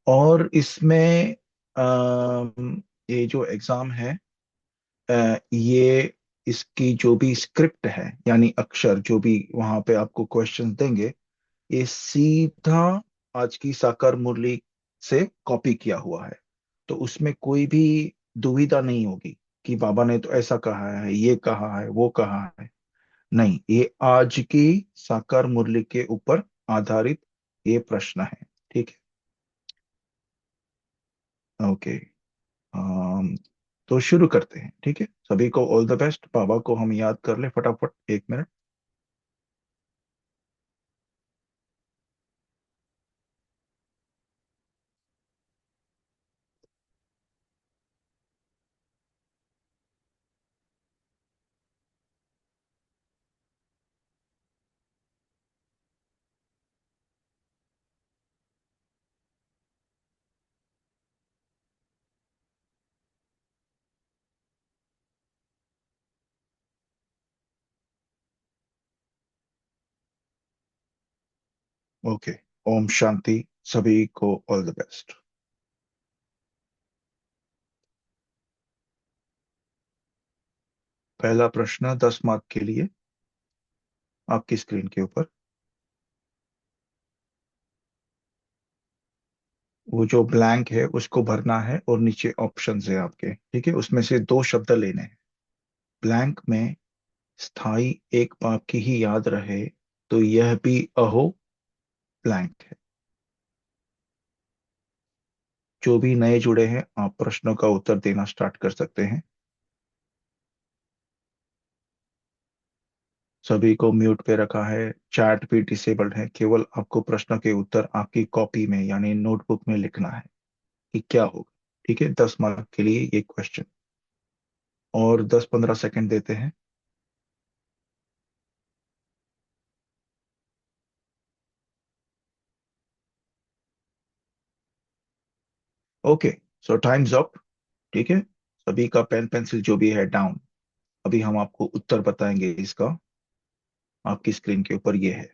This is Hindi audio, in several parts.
और इसमें ये जो एग्जाम है, ये इसकी जो भी स्क्रिप्ट है यानी अक्षर जो भी वहां पे आपको क्वेश्चन देंगे, ये सीधा आज की साकार मुरली से कॉपी किया हुआ है। तो उसमें कोई भी दुविधा नहीं होगी कि बाबा ने तो ऐसा कहा है, ये कहा है, वो कहा है। नहीं, ये आज की साकार मुरली के ऊपर आधारित ये प्रश्न है। ठीक है, ओके। तो शुरू करते हैं। ठीक है, सभी को ऑल द बेस्ट। बाबा को हम याद कर ले फटाफट, 1 मिनट। ओके, ओम शांति। सभी को ऑल द बेस्ट। पहला प्रश्न 10 मार्क के लिए, आपकी स्क्रीन के ऊपर। वो जो ब्लैंक है उसको भरना है और नीचे ऑप्शंस है आपके। ठीक है, उसमें से दो शब्द लेने हैं। ब्लैंक में स्थाई एक बाप की ही याद रहे, तो यह भी अहो ब्लैंक है। जो भी नए जुड़े हैं, आप प्रश्नों का उत्तर देना स्टार्ट कर सकते हैं। सभी को म्यूट पे रखा है, चैट भी डिसेबल्ड है। केवल आपको प्रश्न के उत्तर आपकी कॉपी में यानी नोटबुक में लिखना है कि क्या होगा। ठीक है, 10 मार्क के लिए ये क्वेश्चन। और 10-15 सेकंड देते हैं। ओके, सो टाइम्स अप। ठीक है, सभी का पेन पेंसिल जो भी है डाउन। अभी हम आपको उत्तर बताएंगे इसका। आपकी स्क्रीन के ऊपर ये है।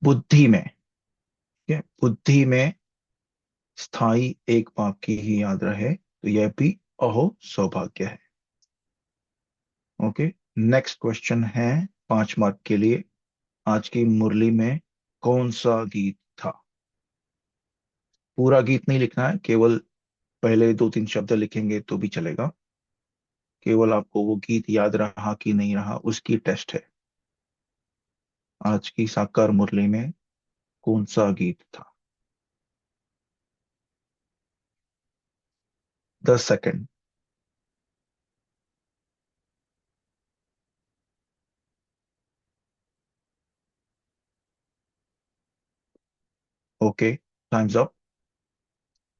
बुद्धि में, ठीक है, बुद्धि में स्थाई एक बाप की ही याद रहे, तो यह भी अहो सौभाग्य है। ओके, नेक्स्ट क्वेश्चन है 5 मार्क के लिए। आज की मुरली में कौन सा गीत था? पूरा गीत नहीं लिखना है, केवल पहले 2-3 शब्द लिखेंगे तो भी चलेगा। केवल आपको वो गीत याद रहा कि नहीं रहा उसकी टेस्ट है। आज की साकार मुरली में कौन सा गीत था? 10 सेकंड। Okay, times up.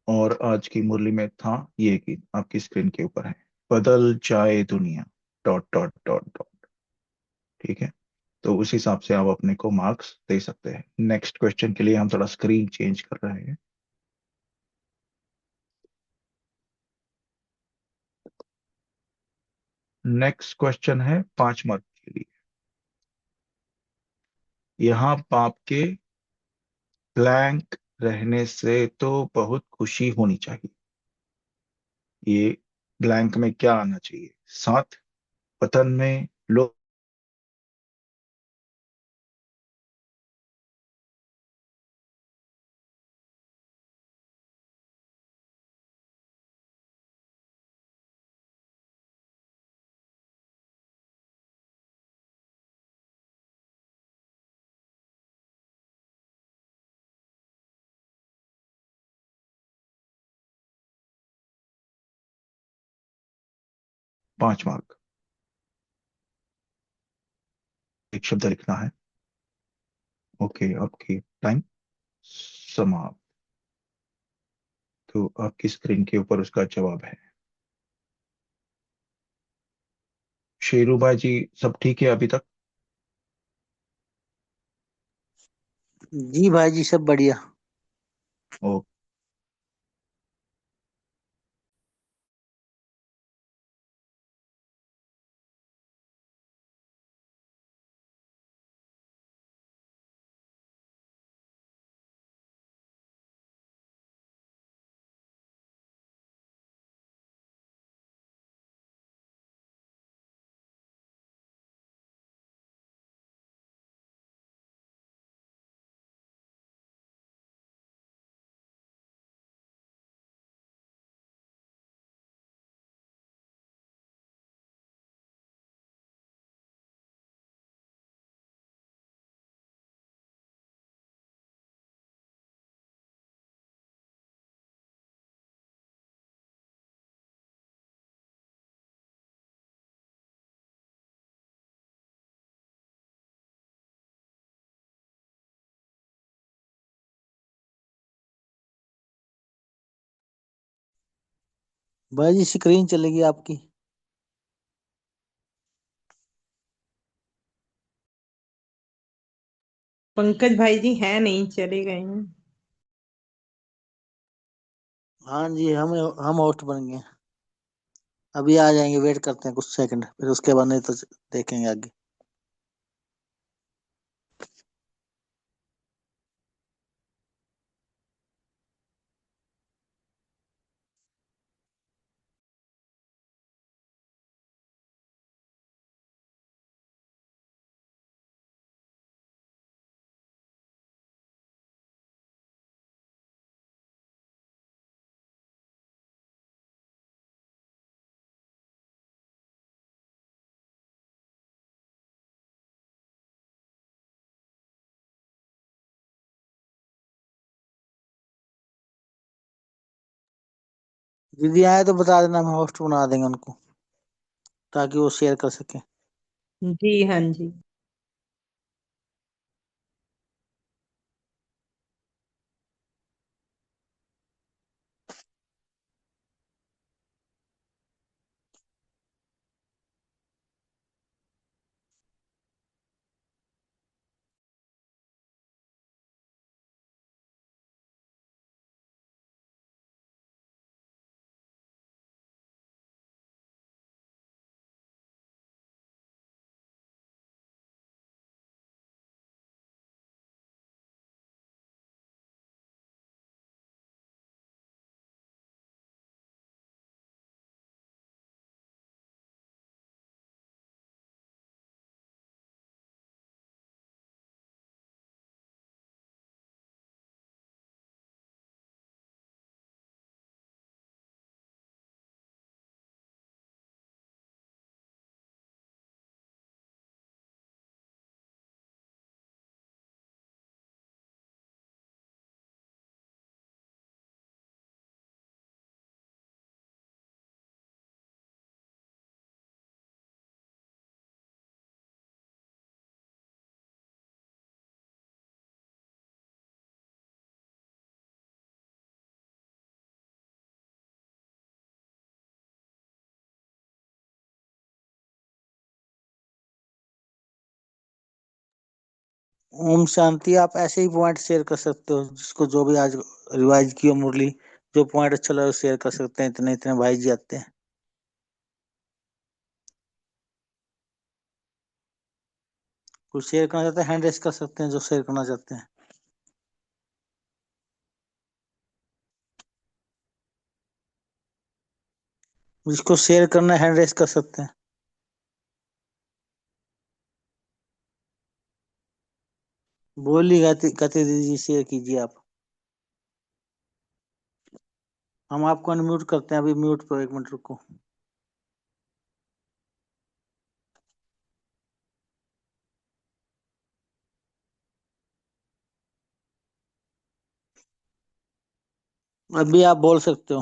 और आज की मुरली में था ये गीत, आपकी स्क्रीन के ऊपर है। बदल जाए दुनिया, डॉट डॉट डॉट डॉट। ठीक है, तो उस हिसाब से आप अपने को मार्क्स दे सकते हैं। नेक्स्ट क्वेश्चन के लिए हम थोड़ा स्क्रीन चेंज कर रहे हैं। नेक्स्ट क्वेश्चन है 5 मार्क के लिए। यहाँ पाप के ब्लैंक रहने से तो बहुत खुशी होनी चाहिए। ये ब्लैंक में क्या आना चाहिए? साथ, वतन में, लोग। 5 मार्क। एक शब्द लिखना है। ओके, आपकी टाइम समाप्त। तो आपकी स्क्रीन के ऊपर उसका जवाब है। शेरू भाई जी, सब ठीक है अभी तक? जी भाई जी, सब बढ़िया। ओ, भाई जी स्क्रीन चलेगी आपकी। पंकज भाई जी है नहीं, चले गए हैं। हाँ जी, हम होस्ट बन गए। अभी आ जाएंगे, वेट करते हैं कुछ सेकंड, फिर उसके बाद नहीं तो देखेंगे आगे। दीदी आए तो बता देना, हम होस्ट बना देंगे उनको, ताकि वो शेयर कर सके। जी हाँ जी। ओम शांति। आप ऐसे ही पॉइंट शेयर कर सकते हो, जिसको जो भी आज रिवाइज की हो मुरली, जो पॉइंट अच्छा लगे शेयर कर सकते हैं। इतने इतने भाई जी आते हैं। कुछ शेयर करना चाहते हैं, हैंड रेस कर सकते हैं जो शेयर करना चाहते हैं। जिसको शेयर करना है हैंड रेस कर सकते हैं। बोलिए गाती कहते दीजिए, शेयर कीजिए आप। हम आपको अनम्यूट करते हैं, अभी म्यूट पर 1 मिनट रुको। अभी आप बोल सकते हो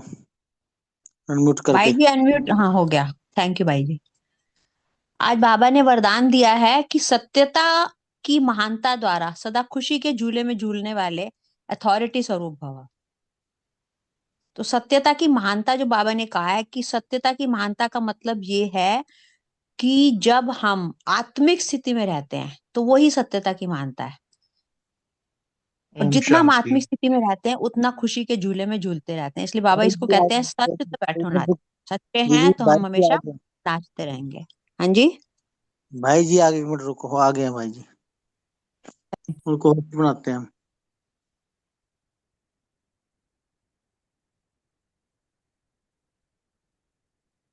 अनम्यूट भाई करके। जी अनम्यूट, हाँ हो गया। थैंक यू भाई जी। आज बाबा ने वरदान दिया है कि सत्यता की महानता द्वारा सदा खुशी के झूले में झूलने वाले अथॉरिटी स्वरूप भव। तो सत्यता की महानता जो बाबा ने कहा है कि सत्यता की महानता का मतलब ये है कि जब हम आत्मिक स्थिति में रहते हैं तो वही सत्यता की महानता है। और ओम जितना हम शांति। आत्मिक स्थिति में रहते हैं उतना खुशी के झूले में झूलते रहते हैं, इसलिए बाबा भाई इसको जी आ कहते हैं गए। सत्य से बैठो नाच। सत्य दीदी हैं तो भाई हम जी आ हमेशा गए। नाचते रहेंगे। हाँ जी। भाई जी आगे 1 मिनट रुको, आ गए हैं भाई जी। उनको होस्ट बनाते हैं हम।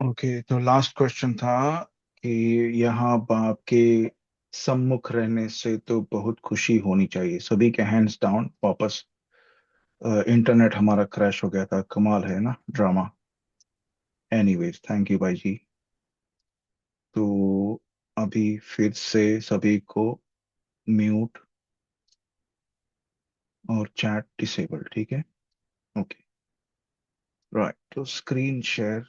ओके, तो लास्ट क्वेश्चन था कि यहाँ बाप के सम्मुख रहने से तो बहुत खुशी होनी चाहिए। सभी के हैंड्स डाउन वापस। इंटरनेट हमारा क्रैश हो गया था, कमाल है ना ड्रामा। एनीवेज, थैंक यू भाई जी। तो अभी फिर से सभी को म्यूट और चैट डिसेबल, ठीक है। ओके, राइट, तो screen share.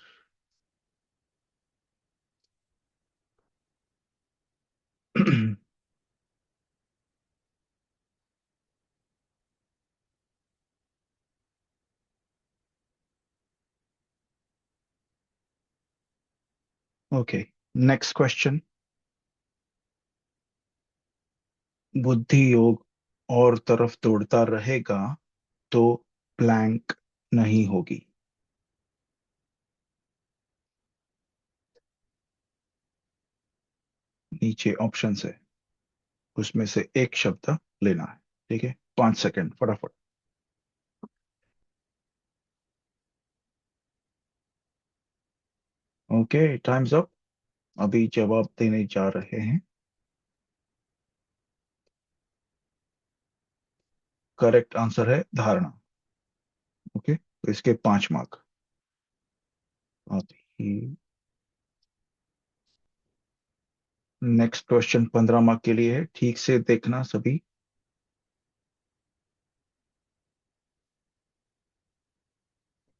Okay, next question. बुद्धि योग और तरफ दौड़ता रहेगा तो ब्लैंक नहीं होगी। नीचे ऑप्शन है, उसमें से एक शब्द लेना है। ठीक है, 5 सेकंड फटाफट। Okay, times up. अभी जवाब देने जा रहे हैं। करेक्ट आंसर है धारणा। ओके, तो इसके 5 मार्क। अभी नेक्स्ट क्वेश्चन 15 मार्क के लिए है, ठीक से देखना सभी।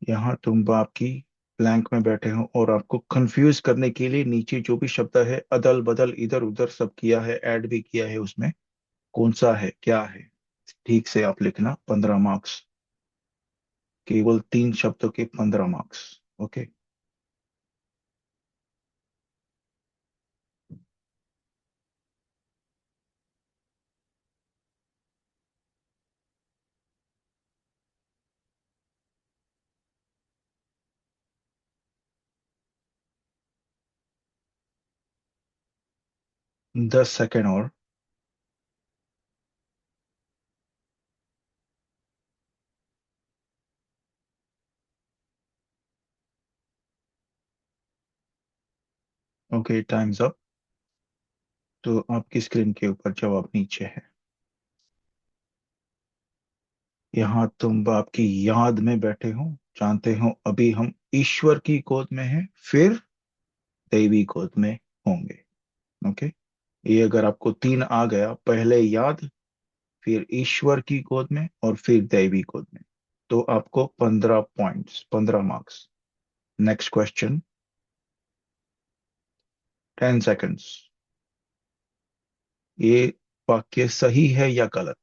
यहाँ तुम बाप की ब्लैंक में बैठे हो और आपको कंफ्यूज करने के लिए नीचे जो भी शब्द है अदल बदल इधर उधर सब किया है, ऐड भी किया है उसमें। कौन सा है, क्या है, ठीक से आप लिखना। 15 मार्क्स, केवल 3 शब्दों के 15 मार्क्स। ओके। 10 सेकेंड और। Okay, times up. तो आपकी स्क्रीन के ऊपर जवाब नीचे है। यहाँ तुम बाप की याद में बैठे हो, जानते हो अभी हम ईश्वर की गोद में हैं, फिर दैवी गोद में होंगे। ओके, ये अगर आपको 3 आ गया, पहले याद, फिर ईश्वर की गोद में और फिर दैवी गोद में, तो आपको 15 points, 15 marks. Next question, 10 seconds. ये वाक्य सही है या गलत?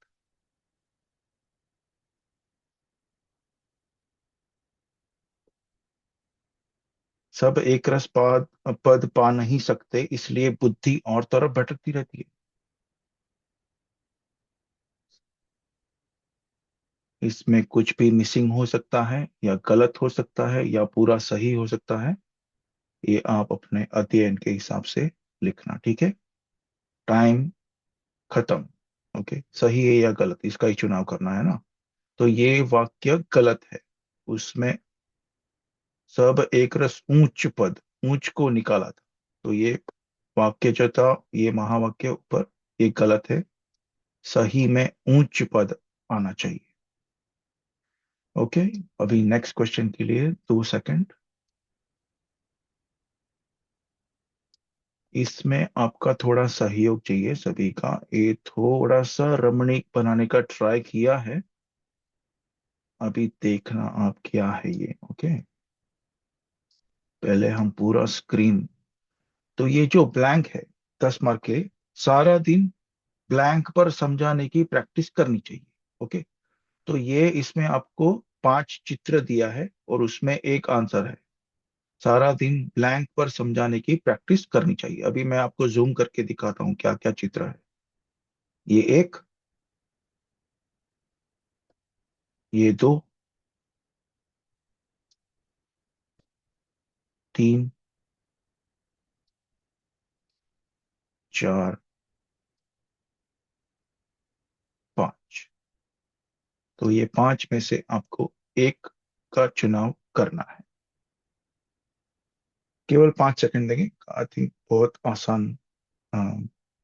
सब एक रस पद पा नहीं सकते, इसलिए बुद्धि और तरफ भटकती रहती है। इसमें कुछ भी मिसिंग हो सकता है या गलत हो सकता है या पूरा सही हो सकता है। ये आप अपने अध्ययन के हिसाब से लिखना, ठीक है। टाइम खत्म। ओके, सही है या गलत, इसका ही चुनाव करना है ना। तो ये वाक्य गलत है। उसमें सब एक रस ऊंच पद, ऊंच को निकाला था। तो ये वाक्य जो था, ये महावाक्य ऊपर, ये गलत है। सही में ऊंच पद आना चाहिए। ओके, अभी नेक्स्ट क्वेश्चन के लिए 2 सेकंड। इसमें आपका थोड़ा सहयोग चाहिए सभी का। ये थोड़ा सा रमणीक बनाने का ट्राई किया है। अभी देखना आप क्या है ये। ओके, पहले हम पूरा स्क्रीन। तो ये जो ब्लैंक है, 10 मार्क के, सारा दिन ब्लैंक पर समझाने की प्रैक्टिस करनी चाहिए। ओके, तो ये इसमें आपको 5 चित्र दिया है और उसमें एक आंसर है। सारा दिन ब्लैंक पर समझाने की प्रैक्टिस करनी चाहिए। अभी मैं आपको जूम करके दिखाता हूँ क्या क्या चित्र है। ये एक, ये दो, 3, 4, 5। तो ये 5 में से आपको एक का चुनाव करना है। केवल 5 सेकंड देंगे। आई थिंक बहुत आसान अ,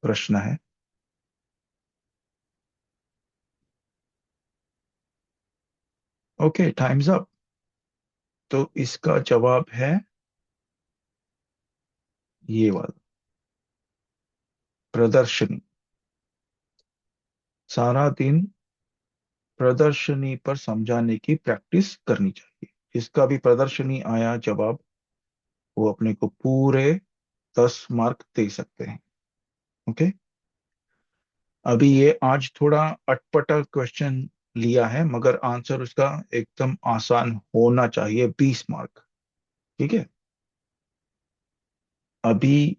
प्रश्न है। Okay, times up. तो इसका जवाब है ये वाला, प्रदर्शनी। सारा दिन प्रदर्शनी पर समझाने की प्रैक्टिस करनी चाहिए। जिसका भी प्रदर्शनी आया जवाब, वो अपने को पूरे 10 मार्क दे सकते हैं। ओके, अभी ये आज थोड़ा अटपटा क्वेश्चन लिया है, मगर आंसर उसका एकदम आसान होना चाहिए। 20 मार्क, ठीक है। अभी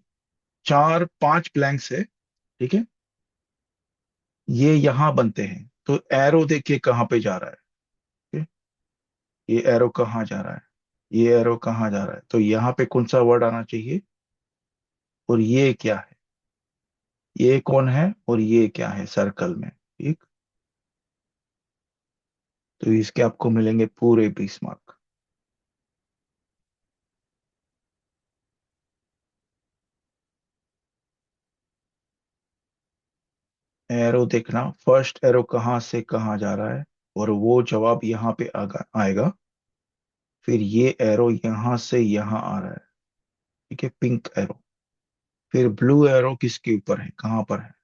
4 5 ब्लैंक्स है, ठीक है। ये यहां बनते हैं, तो एरो देखिए कहाँ पे जा रहा है, ठीक है? ये एरो कहाँ जा रहा है, ये एरो कहाँ जा रहा है, तो यहाँ पे कौन सा वर्ड आना चाहिए, और ये क्या है, ये कौन है और ये क्या है सर्कल में, ठीक। तो इसके आपको मिलेंगे पूरे 20 मार्क। एरो देखना, फर्स्ट एरो कहाँ से कहाँ जा रहा है, और वो जवाब यहाँ पे आएगा। फिर ये एरो यहाँ से यहाँ आ रहा है, ठीक है, पिंक एरो। फिर ब्लू एरो किसके ऊपर है, कहाँ पर है,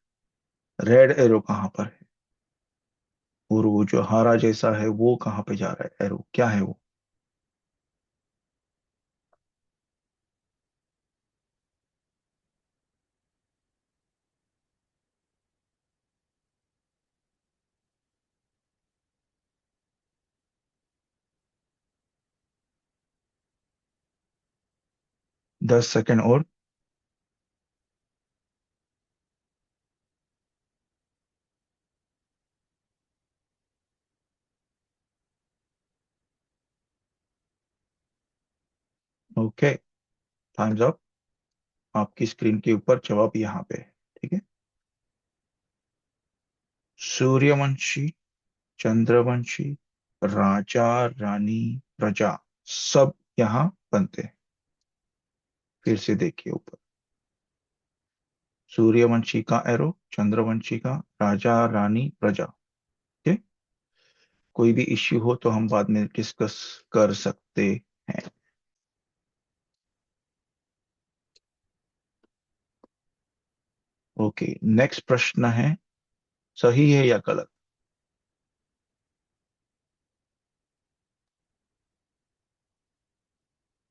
रेड एरो कहाँ पर है, और वो जो हरा जैसा है वो कहाँ पे जा रहा है, एरो क्या है वो। दस सेकंड और। Okay, times up. आपकी स्क्रीन के ऊपर जवाब यहाँ पे है, ठीक है। सूर्यवंशी, चंद्रवंशी, राजा, रानी, प्रजा, सब यहाँ बनते हैं। फिर से देखिए ऊपर, सूर्यवंशी का एरो, चंद्रवंशी का, राजा, रानी, प्रजा, ठीक। कोई भी इश्यू हो तो हम बाद में डिस्कस कर सकते हैं। ओके, नेक्स्ट प्रश्न है, सही है या गलत।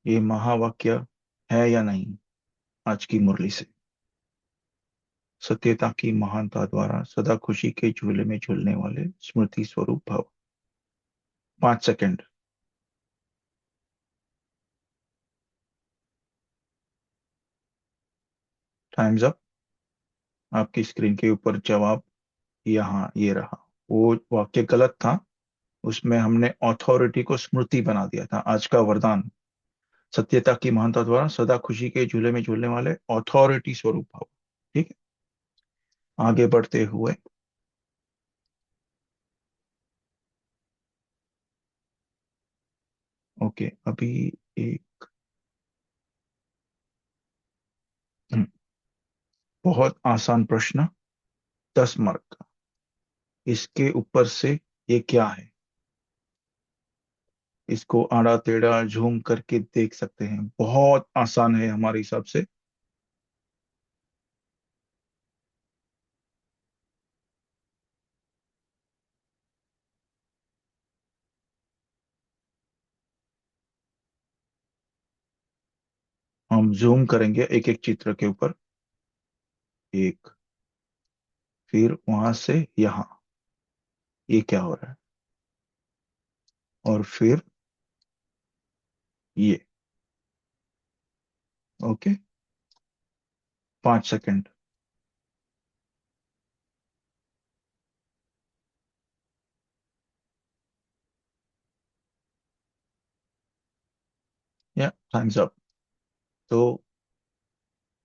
ये महावाक्य है या नहीं, आज की मुरली से। सत्यता की महानता द्वारा सदा खुशी के झूले में झूलने वाले स्मृति स्वरूप भव। 5 सेकंड। Times up. आपकी स्क्रीन के ऊपर जवाब यहाँ ये रहा। वो वाक्य गलत था, उसमें हमने अथॉरिटी को स्मृति बना दिया था। आज का वरदान, सत्यता की महानता द्वारा सदा खुशी के झूले में झूलने वाले अथॉरिटी स्वरूप भव, ठीक है। आगे बढ़ते हुए, ओके, अभी एक बहुत आसान प्रश्न, 10 मार्क का। इसके ऊपर से ये क्या है, इसको आड़ा टेढ़ा झूम करके देख सकते हैं, बहुत आसान है हमारे हिसाब से। हम जूम करेंगे एक एक चित्र के ऊपर, एक, फिर वहां से यहाँ, ये क्या हो रहा है, और फिर ये। Okay, 5 second. या टाइम्स अप। तो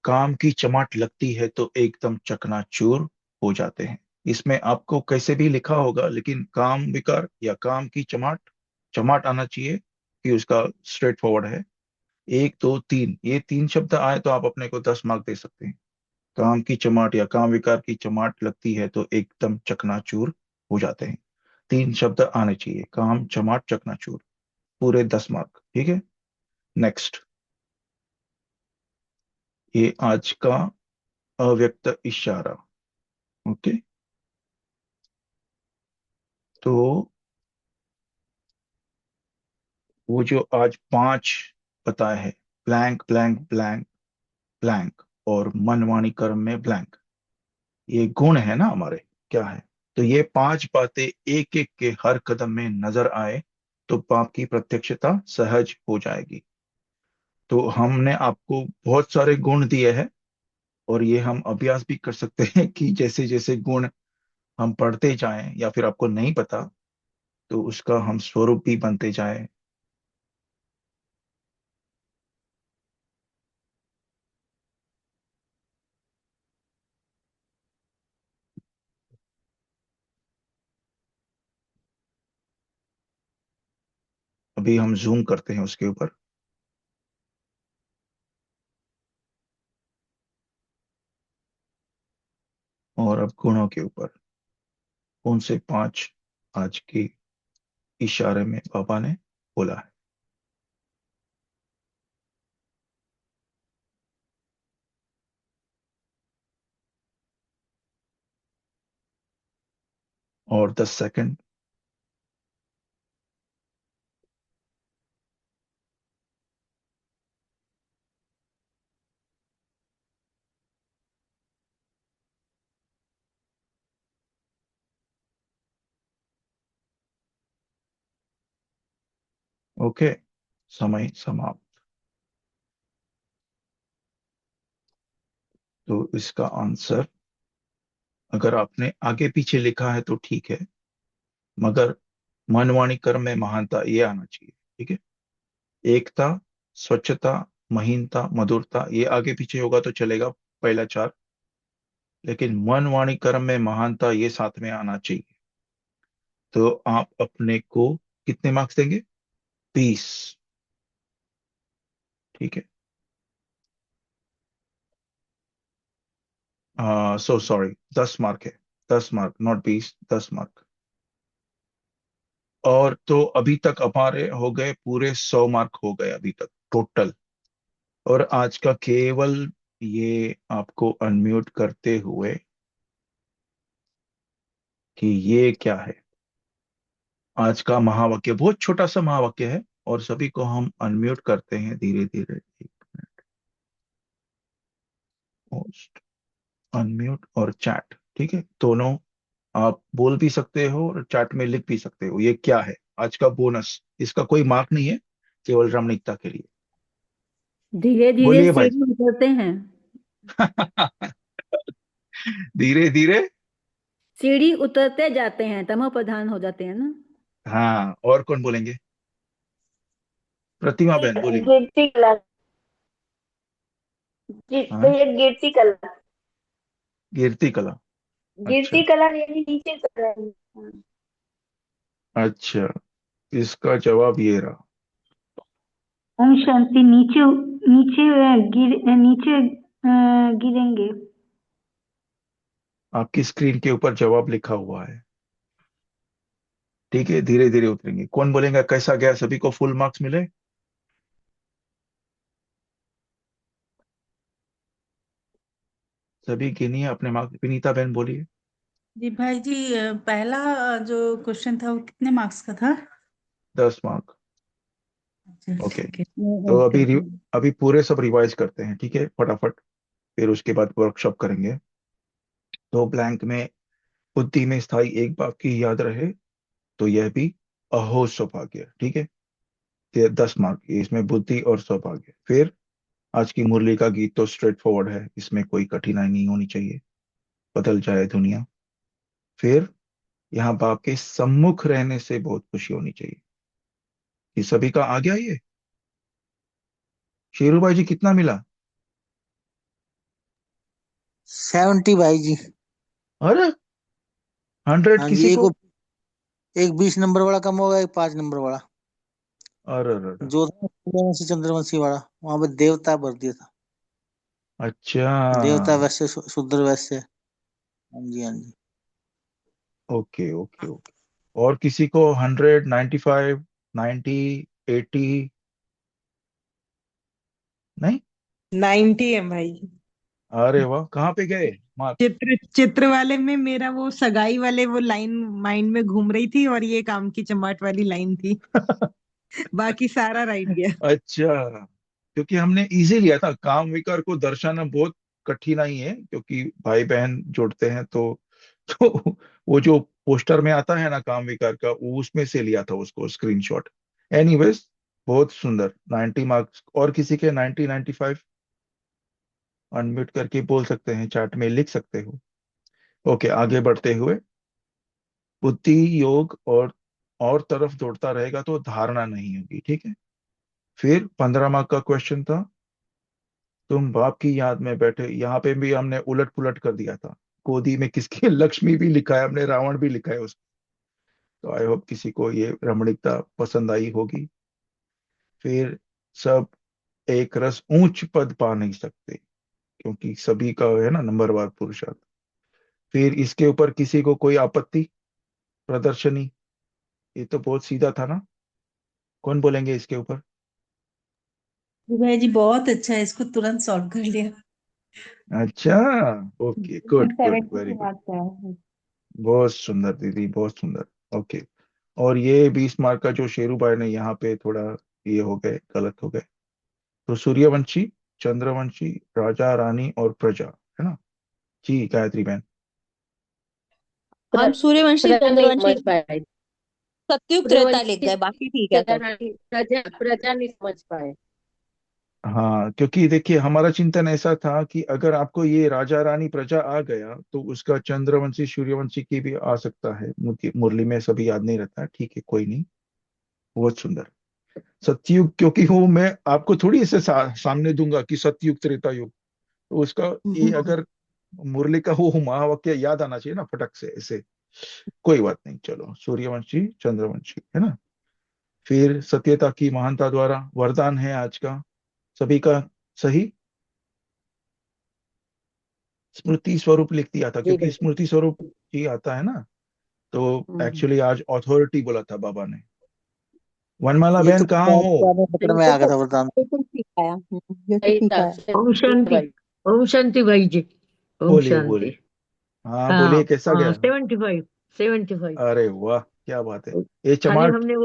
काम की चमाट लगती है तो एकदम चकनाचूर हो जाते हैं। इसमें आपको कैसे भी लिखा होगा, लेकिन काम विकार या काम की चमाट, चमाट आना चाहिए कि उसका स्ट्रेट फॉरवर्ड है। 1 2 3, ये 3 शब्द आए तो आप अपने को 10 मार्क दे सकते हैं। काम की चमाट या काम विकार की चमाट लगती है तो एकदम चकनाचूर हो जाते हैं। 3 शब्द आने चाहिए, काम, चमाट, चकनाचूर, पूरे 10 मार्क, ठीक है। नेक्स्ट, ये आज का अव्यक्त इशारा। ओके, तो वो जो आज 5 बताए हैं, ब्लैंक ब्लैंक ब्लैंक ब्लैंक और मनमानी कर्म में ब्लैंक, ये गुण है ना हमारे, क्या है। तो ये 5 बातें एक एक के हर कदम में नजर आए तो पाप की प्रत्यक्षता सहज हो जाएगी। तो हमने आपको बहुत सारे गुण दिए हैं, और ये हम अभ्यास भी कर सकते हैं कि जैसे जैसे गुण हम पढ़ते जाएं या फिर आपको नहीं पता तो उसका हम स्वरूप भी बनते जाएं। अभी हम जूम करते हैं उसके ऊपर। और अब गुणों के ऊपर कौन से 5 आज के इशारे में पापा ने बोला है। और 10 सेकंड। ओके, समय समाप्त। तो इसका आंसर अगर आपने आगे पीछे लिखा है तो ठीक है, मगर मन वाणी कर्म में महानता ये आना चाहिए। ठीक है, एकता, स्वच्छता, महीनता, मधुरता ये आगे पीछे होगा तो चलेगा, पहला 4। लेकिन मन वाणी कर्म में महानता ये साथ में आना चाहिए। तो आप अपने को कितने मार्क्स देंगे? 20। ठीक है, सो सॉरी, 10 मार्क है। 10 मार्क, नॉट 20, 10 मार्क। और तो अभी तक हमारे हो गए पूरे 100 मार्क हो गए अभी तक टोटल। और आज का केवल ये आपको अनम्यूट करते हुए कि ये क्या है, आज का महावाक्य बहुत छोटा सा महावाक्य है, और सभी को हम अनम्यूट करते हैं धीरे धीरे। होस्ट, अनम्यूट और चैट, ठीक है, दोनों आप बोल भी सकते हो और चैट में लिख भी सकते हो। ये क्या है आज का बोनस, इसका कोई मार्क नहीं है, केवल रमणीकता के लिए। धीरे धीरे बोलिए भाई। सीढ़ी उतरते हैं। धीरे धीरे। सीढ़ी उतरते जाते हैं, तमो प्रधान हो जाते हैं ना। हाँ, और कौन बोलेंगे? प्रतिमा बहन बोलिए। गिरती कला। हाँ, भैया गिरती कला। कीर्ति कला। अच्छा। गिरती कला यानी नीचे कर रही है। अच्छा, इसका जवाब ये रहा। ओम शांति। नीचे नीचे नीचे गिरेंगे। आपकी स्क्रीन के ऊपर जवाब लिखा हुआ है। ठीक है, धीरे धीरे उतरेंगे। कौन बोलेगा कैसा गया? सभी को फुल मार्क्स मिले? सभी गिनिए अपने मार्क्स। विनीता बहन बोलिए। जी भाई जी, पहला जो क्वेश्चन था वो कितने मार्क्स का था? 10 मार्क। अच्छा, ओके, ठीक है। तो ओके। अभी पूरे सब रिवाइज करते हैं, ठीक है, फटाफट। फिर उसके बाद वर्कशॉप करेंगे। तो ब्लैंक में बुद्धि में स्थायी एक बात की याद रहे, तो यह भी अहो सौभाग्य। ठीक है, ये 10 मार्क, इसमें बुद्धि और सौभाग्य। फिर आज की मुरली का गीत तो स्ट्रेट फॉरवर्ड है, इसमें कोई कठिनाई नहीं होनी चाहिए, बदल जाए दुनिया। फिर यहाँ बाप के सम्मुख रहने से बहुत खुशी होनी चाहिए। ये सभी का आ गया ये? शेरू भाई जी कितना मिला? 70 भाई जी। अरे, 100 हाँ जी, किसी को? एक 20 नंबर वाला कम होगा, एक 5 नंबर वाला अरे अरे अरे। जो था सूर्यवंशी चंद्रवंशी वाला, वहां पे देवता भर दिया था। अच्छा। देवता वैसे शूद्र वैसे। हाँ जी, हाँ जी। Okay okay okay. और किसी को 100, 95, 90, 80? नहीं? 90 है भाई। अरे वाह, कहाँ पे गए मार्क? चित्र चित्र वाले में मेरा वो सगाई वाले वो लाइन माइंड में घूम रही थी, और ये काम की चमाट वाली लाइन थी। बाकी सारा राइट गया। अच्छा, क्योंकि हमने इजी लिया था। काम विकार को दर्शाना बहुत कठिनाई है, क्योंकि भाई बहन जोड़ते हैं तो वो जो पोस्टर में आता है ना काम विकार का, वो उसमें से लिया था उसको स्क्रीनशॉट। एनीवेज, बहुत सुंदर, 90 मार्क्स। और किसी के 90, 95? अनम्यूट करके बोल सकते हैं, चैट में लिख सकते हो। ओके, आगे बढ़ते हुए, बुद्धि योग और तरफ दौड़ता रहेगा तो धारणा नहीं होगी, ठीक है। फिर 15 मार्क का क्वेश्चन था, तुम बाप की याद में बैठे। यहाँ पे भी हमने उलट पुलट कर दिया था, गोदी में किसकी लक्ष्मी भी लिखा है हमने, रावण भी लिखा है उसमें। तो आई होप किसी को ये रमणीकता पसंद आई होगी। फिर सब एक रस ऊंच पद पा नहीं सकते, क्योंकि सभी का है ना नंबरवार पुरुषार्थ। फिर इसके ऊपर किसी को कोई आपत्ति? प्रदर्शनी, ये तो बहुत सीधा था ना, कौन बोलेंगे इसके ऊपर? भाई जी बहुत अच्छा है, इसको तुरंत सॉल्व कर लिया। अच्छा, okay, good good, 170 very good. Marks है। बहुत सुंदर दीदी, बहुत सुंदर। ओके। और ये 20 मार्क का जो शेरू भाई ने यहाँ पे थोड़ा ये हो गए, गलत हो गए। तो सूर्यवंशी, चंद्रवंशी, राजा रानी और प्रजा, है ना जी गायत्री बहन? हम सूर्यवंशी प्रजा नहीं चंद्रवंशी समझ पाए। सतयुग त्रेता लिख सूर्यवंशी गए, बाकी ठीक है सब। प्रजा प्रजा नहीं समझ पाए। हाँ, क्योंकि देखिए हमारा चिंतन ऐसा था कि अगर आपको ये राजा रानी प्रजा आ गया तो उसका चंद्रवंशी सूर्यवंशी की भी आ सकता है। मुरली में सभी याद नहीं रहता है, ठीक है, कोई नहीं। बहुत सुंदर। सतयुग, क्योंकि वो मैं आपको थोड़ी ऐसे सामने दूंगा कि सतयुग त्रेता युग, तो उसका ये अगर मुरली का वो महावाक्य याद आना चाहिए ना फटक से ऐसे। कोई बात नहीं, चलो सूर्यवंशी चंद्रवंशी, है ना। फिर सत्यता की महानता द्वारा वरदान है आज का सभी का, सही। स्मृति स्वरूप लिख दिया था, जी क्योंकि बिल्कुल। स्मृति स्वरूप ही आता है ना। तो हम्म। एक्चुअली आज अथॉरिटी बोला था बाबा ने। वनमाला ये बहन तो कहाँ हो? पुराने पत्र में आ गया था वरदान। बिल्कुल ठीक आया, ये तो सही ठीक था, आया। ओम सही शांति। भाई। ओम शांति भाई जी। ओम बोलिए शांति। बोलिए। हाँ हाँ बोलिए, कैसा हाँ, गया? 75। 75। अरे वाह, क्या बात है। ये खाली चमाट। हमने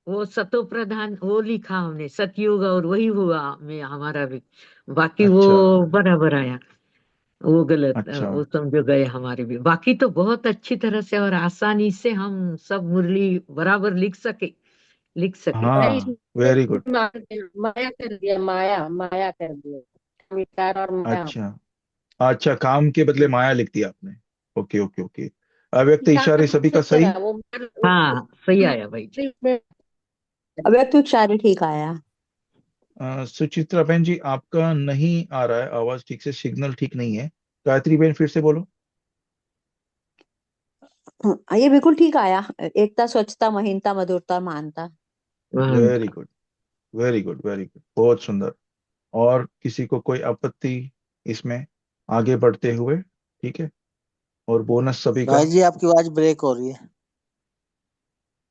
वो सतो प्रधान वो लिखा हमने सतयुग, और वही हुआ में हमारा भी। बाकी वो अच्छा बराबर आया। वो गलत अच्छा। वो समझो गए हमारे भी। बाकी तो बहुत अच्छी तरह से और आसानी से हम सब मुरली बराबर लिख सके। नहीं, हाँ, इसमें वेरी गुड। माया कर दिया, माया माया कर दिया, विकार और माया। अच्छा अच्छा, काम के बदले माया लिख दिया आपने। Okay okay okay. अव्यक्त इशारे काम सभी से का सही। रहा वो हाँ सही आया भाई जी। इसमें अब एक तो इशारे ठीक आया। सुचित्रा बहन जी, आपका नहीं आ रहा है आवाज ठीक से, सिग्नल ठीक नहीं है। गायत्री बहन फिर से बोलो। ये बिल्कुल ठीक आया। एकता, स्वच्छता, महीनता, मधुरता, महानता। वेरी महानता। Good, very good, very good, बहुत सुंदर। और किसी को कोई आपत्ति इसमें, आगे बढ़ते हुए, ठीक है। और बोनस सभी का। भाई जी आपकी आवाज ब्रेक हो रही है।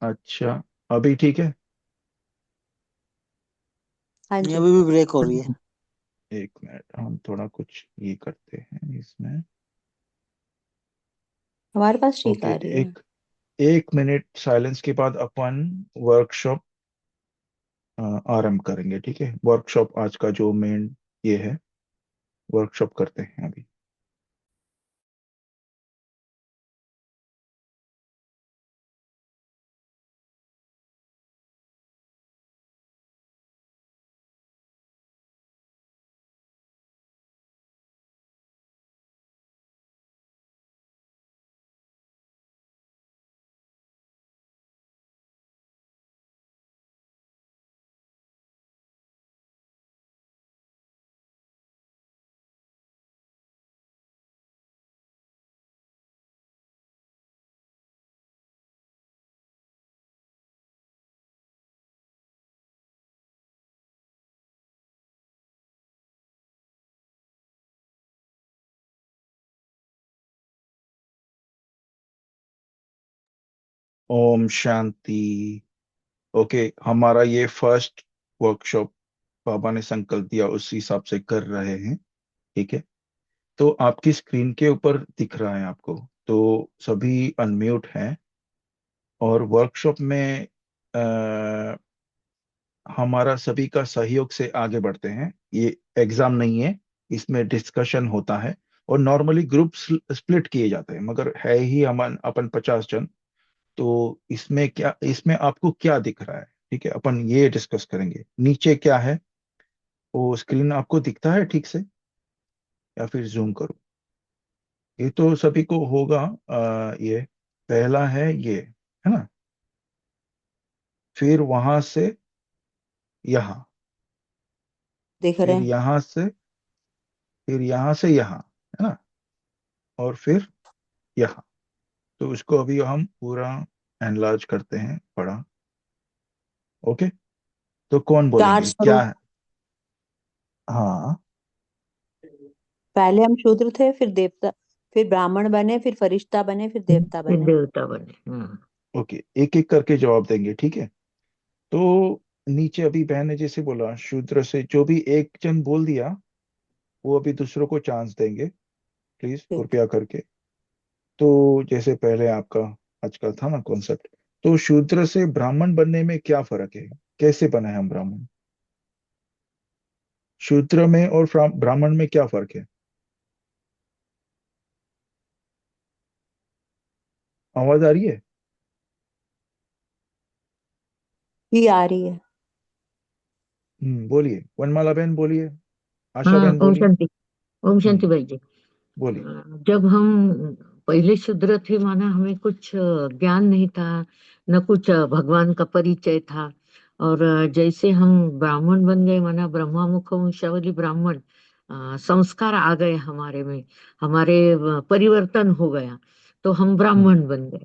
अच्छा, अभी ठीक है। हाँ ये जी। अभी भी ब्रेक हो रही है। एक मिनट, हम थोड़ा कुछ ये करते हैं इसमें। हमारे पास ठीक ओके, आ रही है। एक 1 मिनट साइलेंस के बाद अपन वर्कशॉप आरंभ करेंगे, ठीक है। वर्कशॉप आज का जो मेन ये है, वर्कशॉप करते हैं अभी। ओम शांति। ओके, हमारा ये फर्स्ट वर्कशॉप बाबा ने संकल्प दिया उस हिसाब से कर रहे हैं, ठीक है। तो आपकी स्क्रीन के ऊपर दिख रहा है आपको, तो सभी अनम्यूट हैं। और वर्कशॉप में हमारा सभी का सहयोग से आगे बढ़ते हैं। ये एग्जाम नहीं है, इसमें डिस्कशन होता है। और नॉर्मली ग्रुप स्प्लिट किए जाते हैं, मगर है ही हम अपन 50 जन। तो इसमें क्या, इसमें आपको क्या दिख रहा है, ठीक है, अपन ये डिस्कस करेंगे। नीचे क्या है, वो स्क्रीन आपको दिखता है ठीक से, या फिर जूम करो? ये तो सभी को होगा। ये पहला है, ये है ना, फिर वहां से यहाँ, देख रहे फिर हैं? यहाँ से, फिर यहाँ से यहाँ, है ना, और फिर यहाँ। तो इसको अभी हम पूरा एनलार्ज करते हैं, बड़ा। ओके, तो कौन चार बोलेंगे क्या स्वरूप। है? हाँ, पहले हम शूद्र थे, फिर देवता, फिर ब्राह्मण बने, फिर फरिश्ता बने, फिर देवता फिर बने। देवता बने। ओके, एक एक करके जवाब देंगे, ठीक है? तो नीचे अभी बहन ने जैसे बोला, शूद्र से जो भी एक जन बोल दिया, वो अभी दूसरों को चांस देंगे, प्लीज ठीक। कृपया करके। तो जैसे पहले आपका आज का था ना कॉन्सेप्ट, तो शूद्र से ब्राह्मण बनने में क्या फर्क है? कैसे बने हम ब्राह्मण? शूद्र में और ब्राह्मण में क्या फर्क है? आवाज आ रही है? ही आ रही है। बोलिए, वनमाला बहन बोलिए, आशा हाँ, बहन बोलिए। ओम हम्म शांति भाई जी। बोलिए। जब हम पहले शूद्र थे, माना हमें कुछ ज्ञान नहीं था, न कुछ भगवान का परिचय था। और जैसे हम ब्राह्मण बन गए, माना ब्रह्मा मुख वंशावली ब्राह्मण, संस्कार आ गए हमारे में, हमारे परिवर्तन हो गया, तो हम हम्म ब्राह्मण बन गए।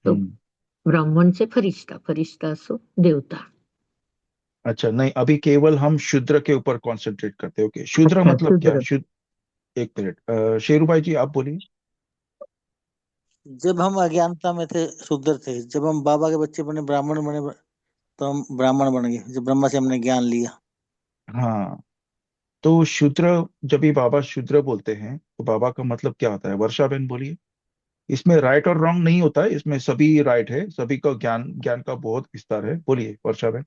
तो हम्म ब्राह्मण से फरिश्ता, फरिश्ता से देवता। अच्छा, नहीं, अभी केवल हम शूद्र के ऊपर कॉन्सेंट्रेट करते हैं। ओके, शूद्र अच्छा, मतलब क्या? शूद्र। शुद्ध, एक मिनट, शेरू भाई जी आप बोलिए। जब हम अज्ञानता में थे शूद्र थे, जब हम बाबा के बच्चे बने ब्राह्मण बने तो हम ब्राह्मण बन गए, जब ब्रह्मा से हमने ज्ञान लिया। हाँ, तो शूद्र, जब भी बाबा शूद्र बोलते हैं तो बाबा का मतलब क्या होता है? वर्षा बहन बोलिए। इसमें राइट और रॉन्ग नहीं होता है, इसमें सभी राइट है, सभी का ज्ञान, ज्ञान का बहुत विस्तार है। बोलिए वर्षा बहन।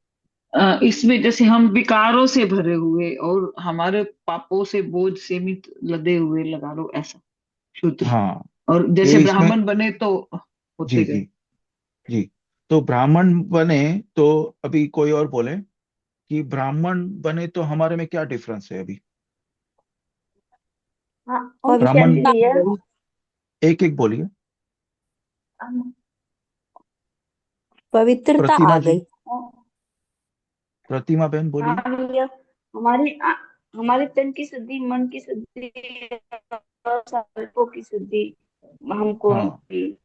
इसमें जैसे हम विकारों से भरे हुए और हमारे पापों से बोझ सीमित लदे हुए, लगा लो ऐसा शूद्र। हाँ, और ये जैसे इसमें, ब्राह्मण बने तो जी होते जी गए। जी, तो ब्राह्मण बने, तो अभी कोई और बोले कि ब्राह्मण बने तो हमारे में क्या डिफरेंस है अभी? हाँ, ओम ब्राह्मण, शांति पवित्रता आ भैया। गई। एक एक बोलिए। पवित्रता प्रतिमा आ जी, गई। प्रतिमा बहन हाँ बोलिए। भैया, हमारी हमारे तन की शुद्धि, मन की शुद्धि और संकल्पों की शुद्धि हमको हाँ, मिली।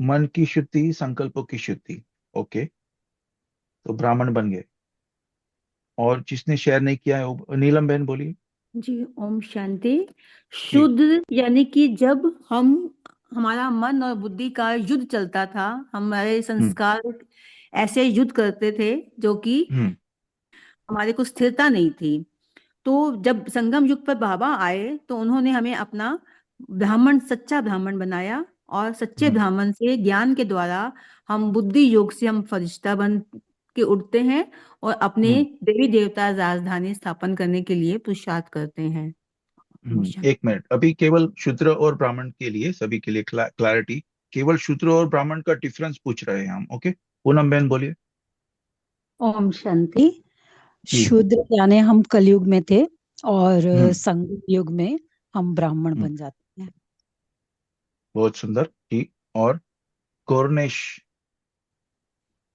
मन की शुद्धि, संकल्पों की शुद्धि। ओके, तो ब्राह्मण बन गए। और जिसने शेयर नहीं किया है वो नीलम बहन बोलिए। जी, ओम शांति। जी। शुद्ध यानी कि जब हम, हमारा मन और बुद्धि का युद्ध चलता था, हमारे हम्म संस्कार ऐसे युद्ध करते थे जो कि हम्म हमारे को स्थिरता नहीं थी। तो जब संगम युग पर बाबा आए तो उन्होंने हमें अपना ब्राह्मण, सच्चा ब्राह्मण बनाया, और सच्चे हम्म ब्राह्मण से ज्ञान के द्वारा हम बुद्धि योग से हम फरिश्ता बन के उठते हैं और अपने हम्म देवी देवता राजधानी स्थापन करने के लिए पुरुषार्थ करते हैं। हमेशा। एक मिनट, अभी केवल शूद्र और ब्राह्मण के लिए, सभी के लिए क्लैरिटी, केवल शूद्र और ब्राह्मण का डिफरेंस पूछ रहे हैं हम। ओके, पूनम बहन बोलिए। ओम शांति। जी। शूद्र यानी हम कलयुग में थे, और हम्म संगम युग में हम ब्राह्मण हम्म बन जाते हैं। बहुत सुंदर, ठीक। और कौरनेश,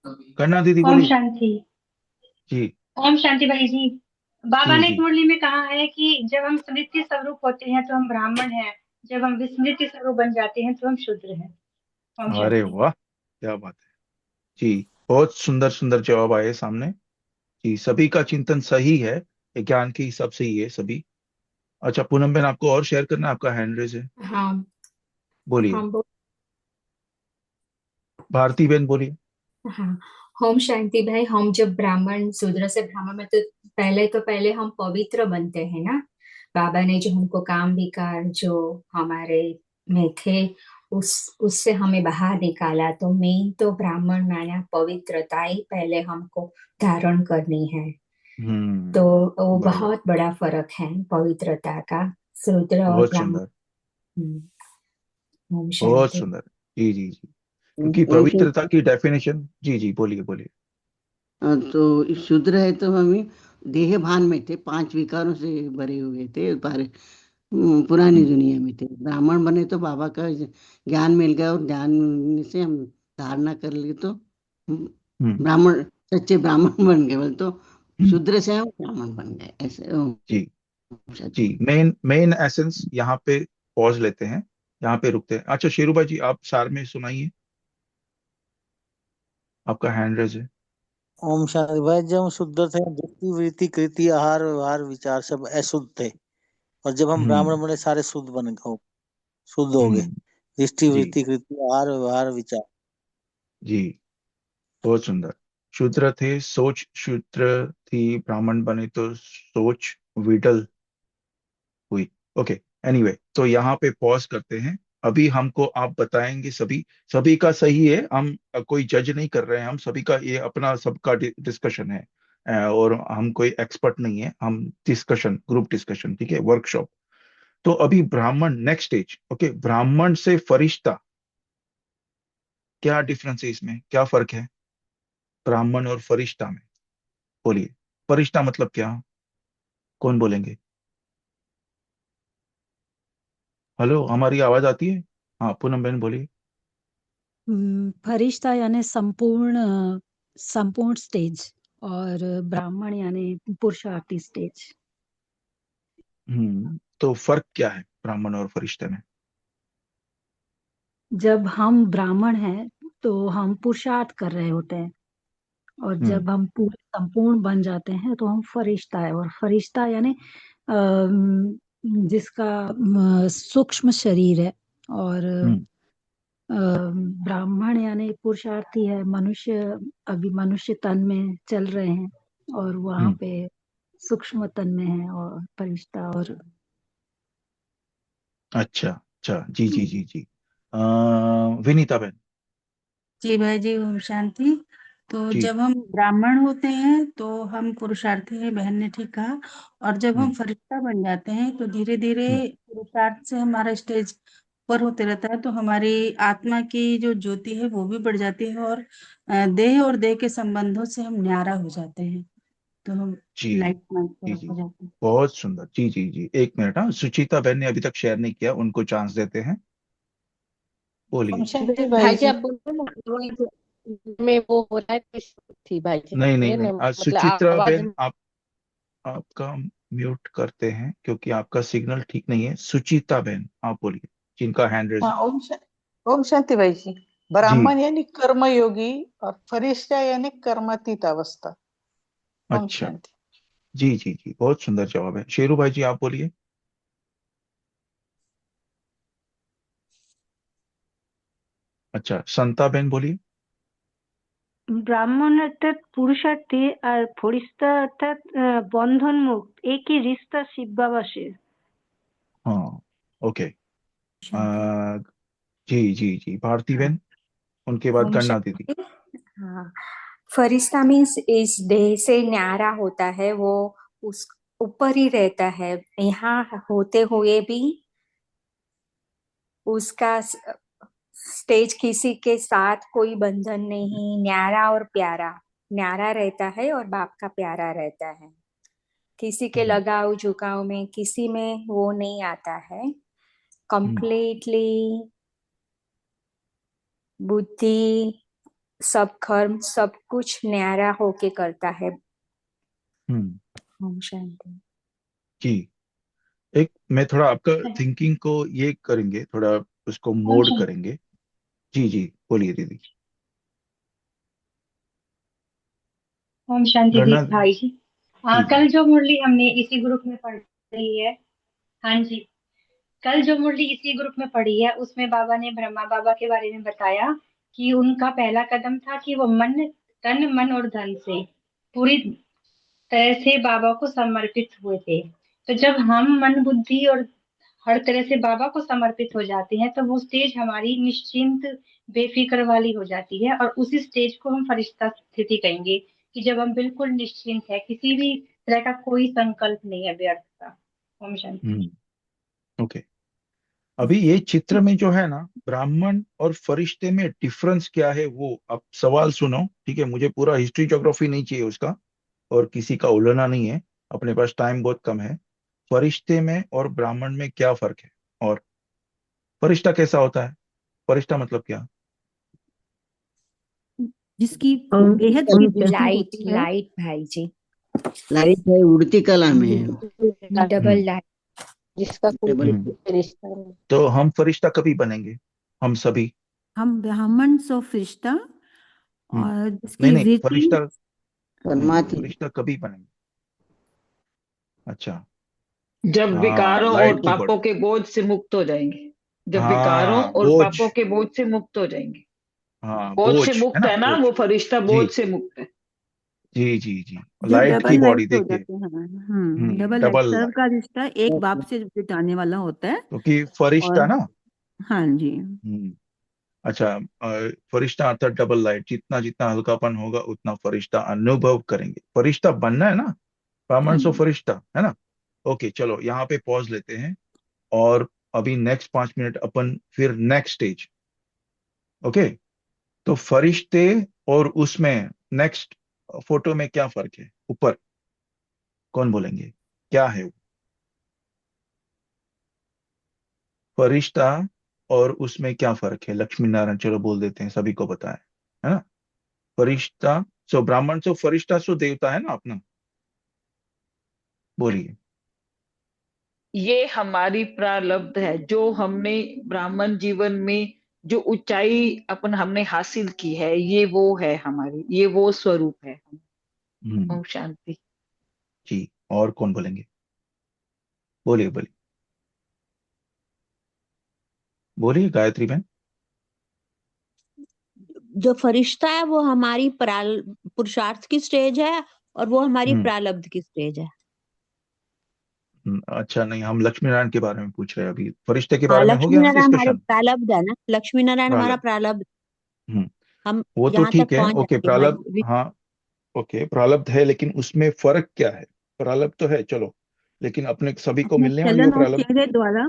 कन्ना दीदी ओम बोलिए। शांति। जी ओम शांति भाई जी। बाबा जी ने एक जी। मुरली में कहा है कि जब हम स्मृति स्वरूप होते हैं तो हम ब्राह्मण हैं, जब हम विस्मृति स्वरूप बन जाते हैं तो हम शूद्र हैं। ओम अरे शांति। वाह, क्या बात है जी। बहुत सुंदर सुंदर जवाब आए सामने। जी, सभी का चिंतन सही है, ये ज्ञान के हिसाब से ही है सभी। अच्छा, पूनम बहन आपको और शेयर करना है? आपका हैंड रेज है, हाँ। बोलिए। हाँ भारती बहन बोलिए। हाँ। होम शांति भाई, हम जब ब्राह्मण, शूद्र से ब्राह्मण में तो पहले हम पवित्र बनते हैं ना। बाबा ने जो हमको काम विकार जो हमारे में थे, उससे हमें बाहर निकाला। तो मेन तो ब्राह्मण माना पवित्रता ही पहले हमको धारण करनी है। तो वो बराबर, बहुत बड़ा फर्क है पवित्रता का, शूद्र और बहुत ब्राह्मण। सुंदर, हम्म, ओम बहुत शांति। सुंदर। जी जी जी। क्योंकि ऐसे पवित्रता की डेफिनेशन, जी जी बोलिए बोलिए। तो शूद्र है तो हमें देह भान में थे, 5 विकारों से भरे हुए थे, पुरानी हम्म, दुनिया में थे। ब्राह्मण बने तो बाबा का ज्ञान मिल गया, और ज्ञान से हम धारणा कर लिए तो हम्म, ब्राह्मण, सच्चे ब्राह्मण बन गए। बोले तो हम्म, शूद्र से हम ब्राह्मण बन गए ऐसे। जी शायद। जी, मेन मेन एसेंस यहाँ पे पॉज लेते हैं, यहाँ पे रुकते हैं। अच्छा शेरूबा जी, आप सार में सुनाइए, आपका हैंड रेज है। ओम शांति। भाई जब हम शुद्ध थे, दृष्टि वृत्ति कृति आहार व्यवहार विचार सब अशुद्ध थे, और जब हम हम्म, ब्राह्मण बने सारे शुद्ध बन गए, शुद्ध हो गए। हम्म, दृष्टि जी वृत्ति कृति आहार व्यवहार विचार। जी, बहुत सुंदर। शूद्र थे, सोच शूद्र थी, ब्राह्मण बने तो सोच विडल हुई। ओके, एनीवे, तो यहाँ पे पॉज करते हैं। अभी हमको आप बताएंगे, सभी सभी का सही है, हम कोई जज नहीं कर रहे हैं, हम सभी का ये अपना सबका डिस्कशन है। और हम कोई एक्सपर्ट नहीं है, हम डिस्कशन, ग्रुप डिस्कशन, ठीक है, वर्कशॉप। तो अभी ब्राह्मण, नेक्स्ट स्टेज, ओके, ब्राह्मण से फरिश्ता, क्या डिफरेंस है इसमें, क्या फर्क है ब्राह्मण और फरिश्ता में? बोलिए, फरिश्ता मतलब क्या, कौन बोलेंगे? हेलो, हमारी आवाज आती है? हाँ पूनम बहन बोलिए। फरिश्ता यानी संपूर्ण संपूर्ण स्टेज, और ब्राह्मण यानी पुरुषार्थी स्टेज। तो फर्क क्या है ब्राह्मण और फरिश्ते में? जब हम ब्राह्मण हैं तो हम पुरुषार्थ कर रहे होते हैं, और हम्म, जब हम पूरे संपूर्ण बन जाते हैं तो हम फरिश्ता है। और फरिश्ता यानी अम, जिसका सूक्ष्म शरीर है, और हम्म, ब्राह्मण यानी पुरुषार्थी है, मनुष्य, अभी मनुष्य तन में चल रहे हैं, और वहां हम्म, पे सूक्ष्म तन में है और फरिश्ता। और अच्छा अच्छा, जी जी जी जी। अ, विनीता बहन। जी भाई जी, ओम शांति। तो जी। जब हम ब्राह्मण होते हैं तो हम पुरुषार्थी हैं, बहन ने ठीक कहा। और जब हम हम्म, फरिश्ता बन जाते हैं तो धीरे धीरे हम्म, पुरुषार्थ से हमारा स्टेज ऊपर होते रहता है, तो हमारी आत्मा की जो ज्योति है वो भी बढ़ जाती है, और देह और देह के संबंधों से हम न्यारा हो जाते हैं, तो हम जी लाइट माइंड जी तरफ जी, हो जाते हैं। बहुत सुंदर, जी जी जी। एक मिनट, हाँ, सुचिता बहन ने अभी तक शेयर नहीं किया, उनको चांस देते हैं, ओम बोलिए। शांति भाई जी, आप बोलो ना, में वो हो रहा है तो थी भाई जी, नहीं नहीं ये नहीं, ना मतलब सुचित्रा आवाज। बहन, आप आपका म्यूट करते हैं क्योंकि आपका सिग्नल ठीक नहीं है। सुचिता बहन आप बोलिए, जिनका हैंड रेज हाँ, है। ओम शांति भाई जी। जी, ब्राह्मण यानी कर्मयोगी, और फरिश्ता यानी कर्मातीत अवस्था। ओम अच्छा, शांति। जी जी जी, बहुत सुंदर जवाब है। शेरू भाई जी आप बोलिए। अच्छा, संता बहन बोलिए। ব্রাহ্মণ অর্থাৎ পুরুষার্থী, আর ফরিস্তা অর্থাৎ বন্ধন মুक्त, একই রিস্তা শিব বাবা से। हाँ, ओके। शांति। जी जी जी, भारती हाँ। बहन, उनके बाद ओम गणना दीदी। शांति। हाँ। फरिश्ता मीन्स इस देह से न्यारा होता है, वो उस ऊपर ही रहता है, यहाँ होते हुए भी उसका स्टेज किसी के साथ कोई बंधन नहीं, न्यारा और प्यारा, न्यारा रहता है और बाप का प्यारा रहता है। किसी के हम्म, लगाव झुकाव में किसी में वो नहीं आता है। हम्म, कंप्लीटली बुद्धि, सब कर्म, सब कुछ न्यारा होके करता है। हम्म, ओम शांति। जी। एक, मैं थोड़ा आपका थिंकिंग को ये करेंगे, थोड़ा उसको ओम मोड शांति। करेंगे। जी जी, बोलिए दीदी। ओम शांति दी गणना, भाई जी। जी कल जी। जो मुरली हमने इसी ग्रुप में पढ़ी है। हाँ जी। कल जो मुरली इसी ग्रुप में पढ़ी है, उसमें बाबा ने ब्रह्मा बाबा के बारे में बताया कि उनका पहला कदम था कि वो तन मन और धन से पूरी तरह से बाबा को समर्पित हुए थे। तो जब हम मन बुद्धि और हर तरह से बाबा को समर्पित हो जाते हैं, तो वो स्टेज हमारी निश्चिंत बेफिक्र वाली हो जाती है, और उसी स्टेज को हम फरिश्ता स्थिति कहेंगे, कि जब हम बिल्कुल निश्चिंत है, किसी भी तरह का कोई संकल्प नहीं है व्यर्थ का। ओम शांति। ओके। अभी ये चित्र में जो है ना, ब्राह्मण और फरिश्ते में डिफरेंस क्या है, वो आप सवाल सुनो, ठीक है? मुझे पूरा हिस्ट्री ज्योग्राफी नहीं चाहिए उसका, और किसी का उलाना नहीं है, अपने पास टाइम बहुत कम है। फरिश्ते में और ब्राह्मण में क्या फर्क है? और फरिश्ता कैसा होता है? फरिश्ता मतलब क्या? जिसकी ओम बेहद ओम की दृष्टि लाइट होती है। लाइट भाई जी, लाइट है, उड़ती कला में है। डबल लाइट, जिसका कोई डबल रिश्ता नहीं। तो हम फरिश्ता कभी बनेंगे, हम सभी? हम ब्राह्मण सो फरिश्ता, और नहीं जिसकी नहीं, वृत्ति फरिश्ता नहीं, परमात्मा फरिश्ता कभी बनेंगे? अच्छा। जब हाँ, विकारों और लाइट की बॉडी। पापों के बोझ से मुक्त हो जाएंगे। जब विकारों हाँ, और बोझ। पापों के बोझ से मुक्त हो जाएंगे। हाँ, बोझ बोझ से है मुक्त ना, है ना, बोझ। वो फरिश्ता बोझ जी से मुक्त है। जी जी जी। जो लाइट की डबल बॉडी लाइट हो देखिए। जाते हैं। Double light, double light. सबका रिश्ता एक बाप से जुटाने वाला होता है। क्योंकि फरिश्ता और ना। हाँ जी, अच्छा, फरिश्ता अर्थात डबल लाइट, जितना जितना हल्कापन होगा उतना फरिश्ता अनुभव करेंगे। फरिश्ता बनना है ना, ब्राह्मण हाँ सो जी। फरिश्ता है ना। ओके, चलो यहाँ पे पॉज लेते हैं, और अभी नेक्स्ट 5 मिनट अपन फिर नेक्स्ट स्टेज। ओके, तो फरिश्ते और उसमें नेक्स्ट फोटो में क्या फर्क है? ऊपर कौन बोलेंगे, क्या है वो? फरिश्ता और उसमें क्या फर्क है? लक्ष्मी नारायण चलो बोल देते हैं, सभी को पता है ना। फरिश्ता सो ब्राह्मण सो फरिश्ता सो देवता है ना अपना। बोलिए। ये हमारी प्रारब्ध है, जो हमने ब्राह्मण जीवन में जो ऊंचाई अपन हमने हासिल की है, ये वो है हमारी, ये वो स्वरूप है। हम्म। ओम शांति। जी, और कौन बोलेंगे? बोलिए बोलिए। बोलिए गायत्री बहन। जो फरिश्ता है वो हमारी पुरुषार्थ की स्टेज है, और वो हमारी हम्म। प्रारब्ध की स्टेज है। अच्छा, नहीं, हम लक्ष्मी नारायण के बारे में पूछ रहे हैं अभी, फरिश्ते के हाँ, बारे में हो लक्ष्मी गया ना नारायण हमारे डिस्कशन। प्रारब्ध है ना, लक्ष्मी नारायण हमारा प्रारब्ध। प्रारब्ध। हम्म। हम वो तो यहाँ ठीक तक है, पहुंच ओके, जाएंगे प्रारब्ध। हमारी। हाँ, ओके, प्रारब्ध है, लेकिन उसमें फर्क क्या है? प्रारब्ध तो है, चलो, लेकिन अपने सभी को अपने मिलने वाली वो चलन और प्रारब्ध। चेहरे द्वारा,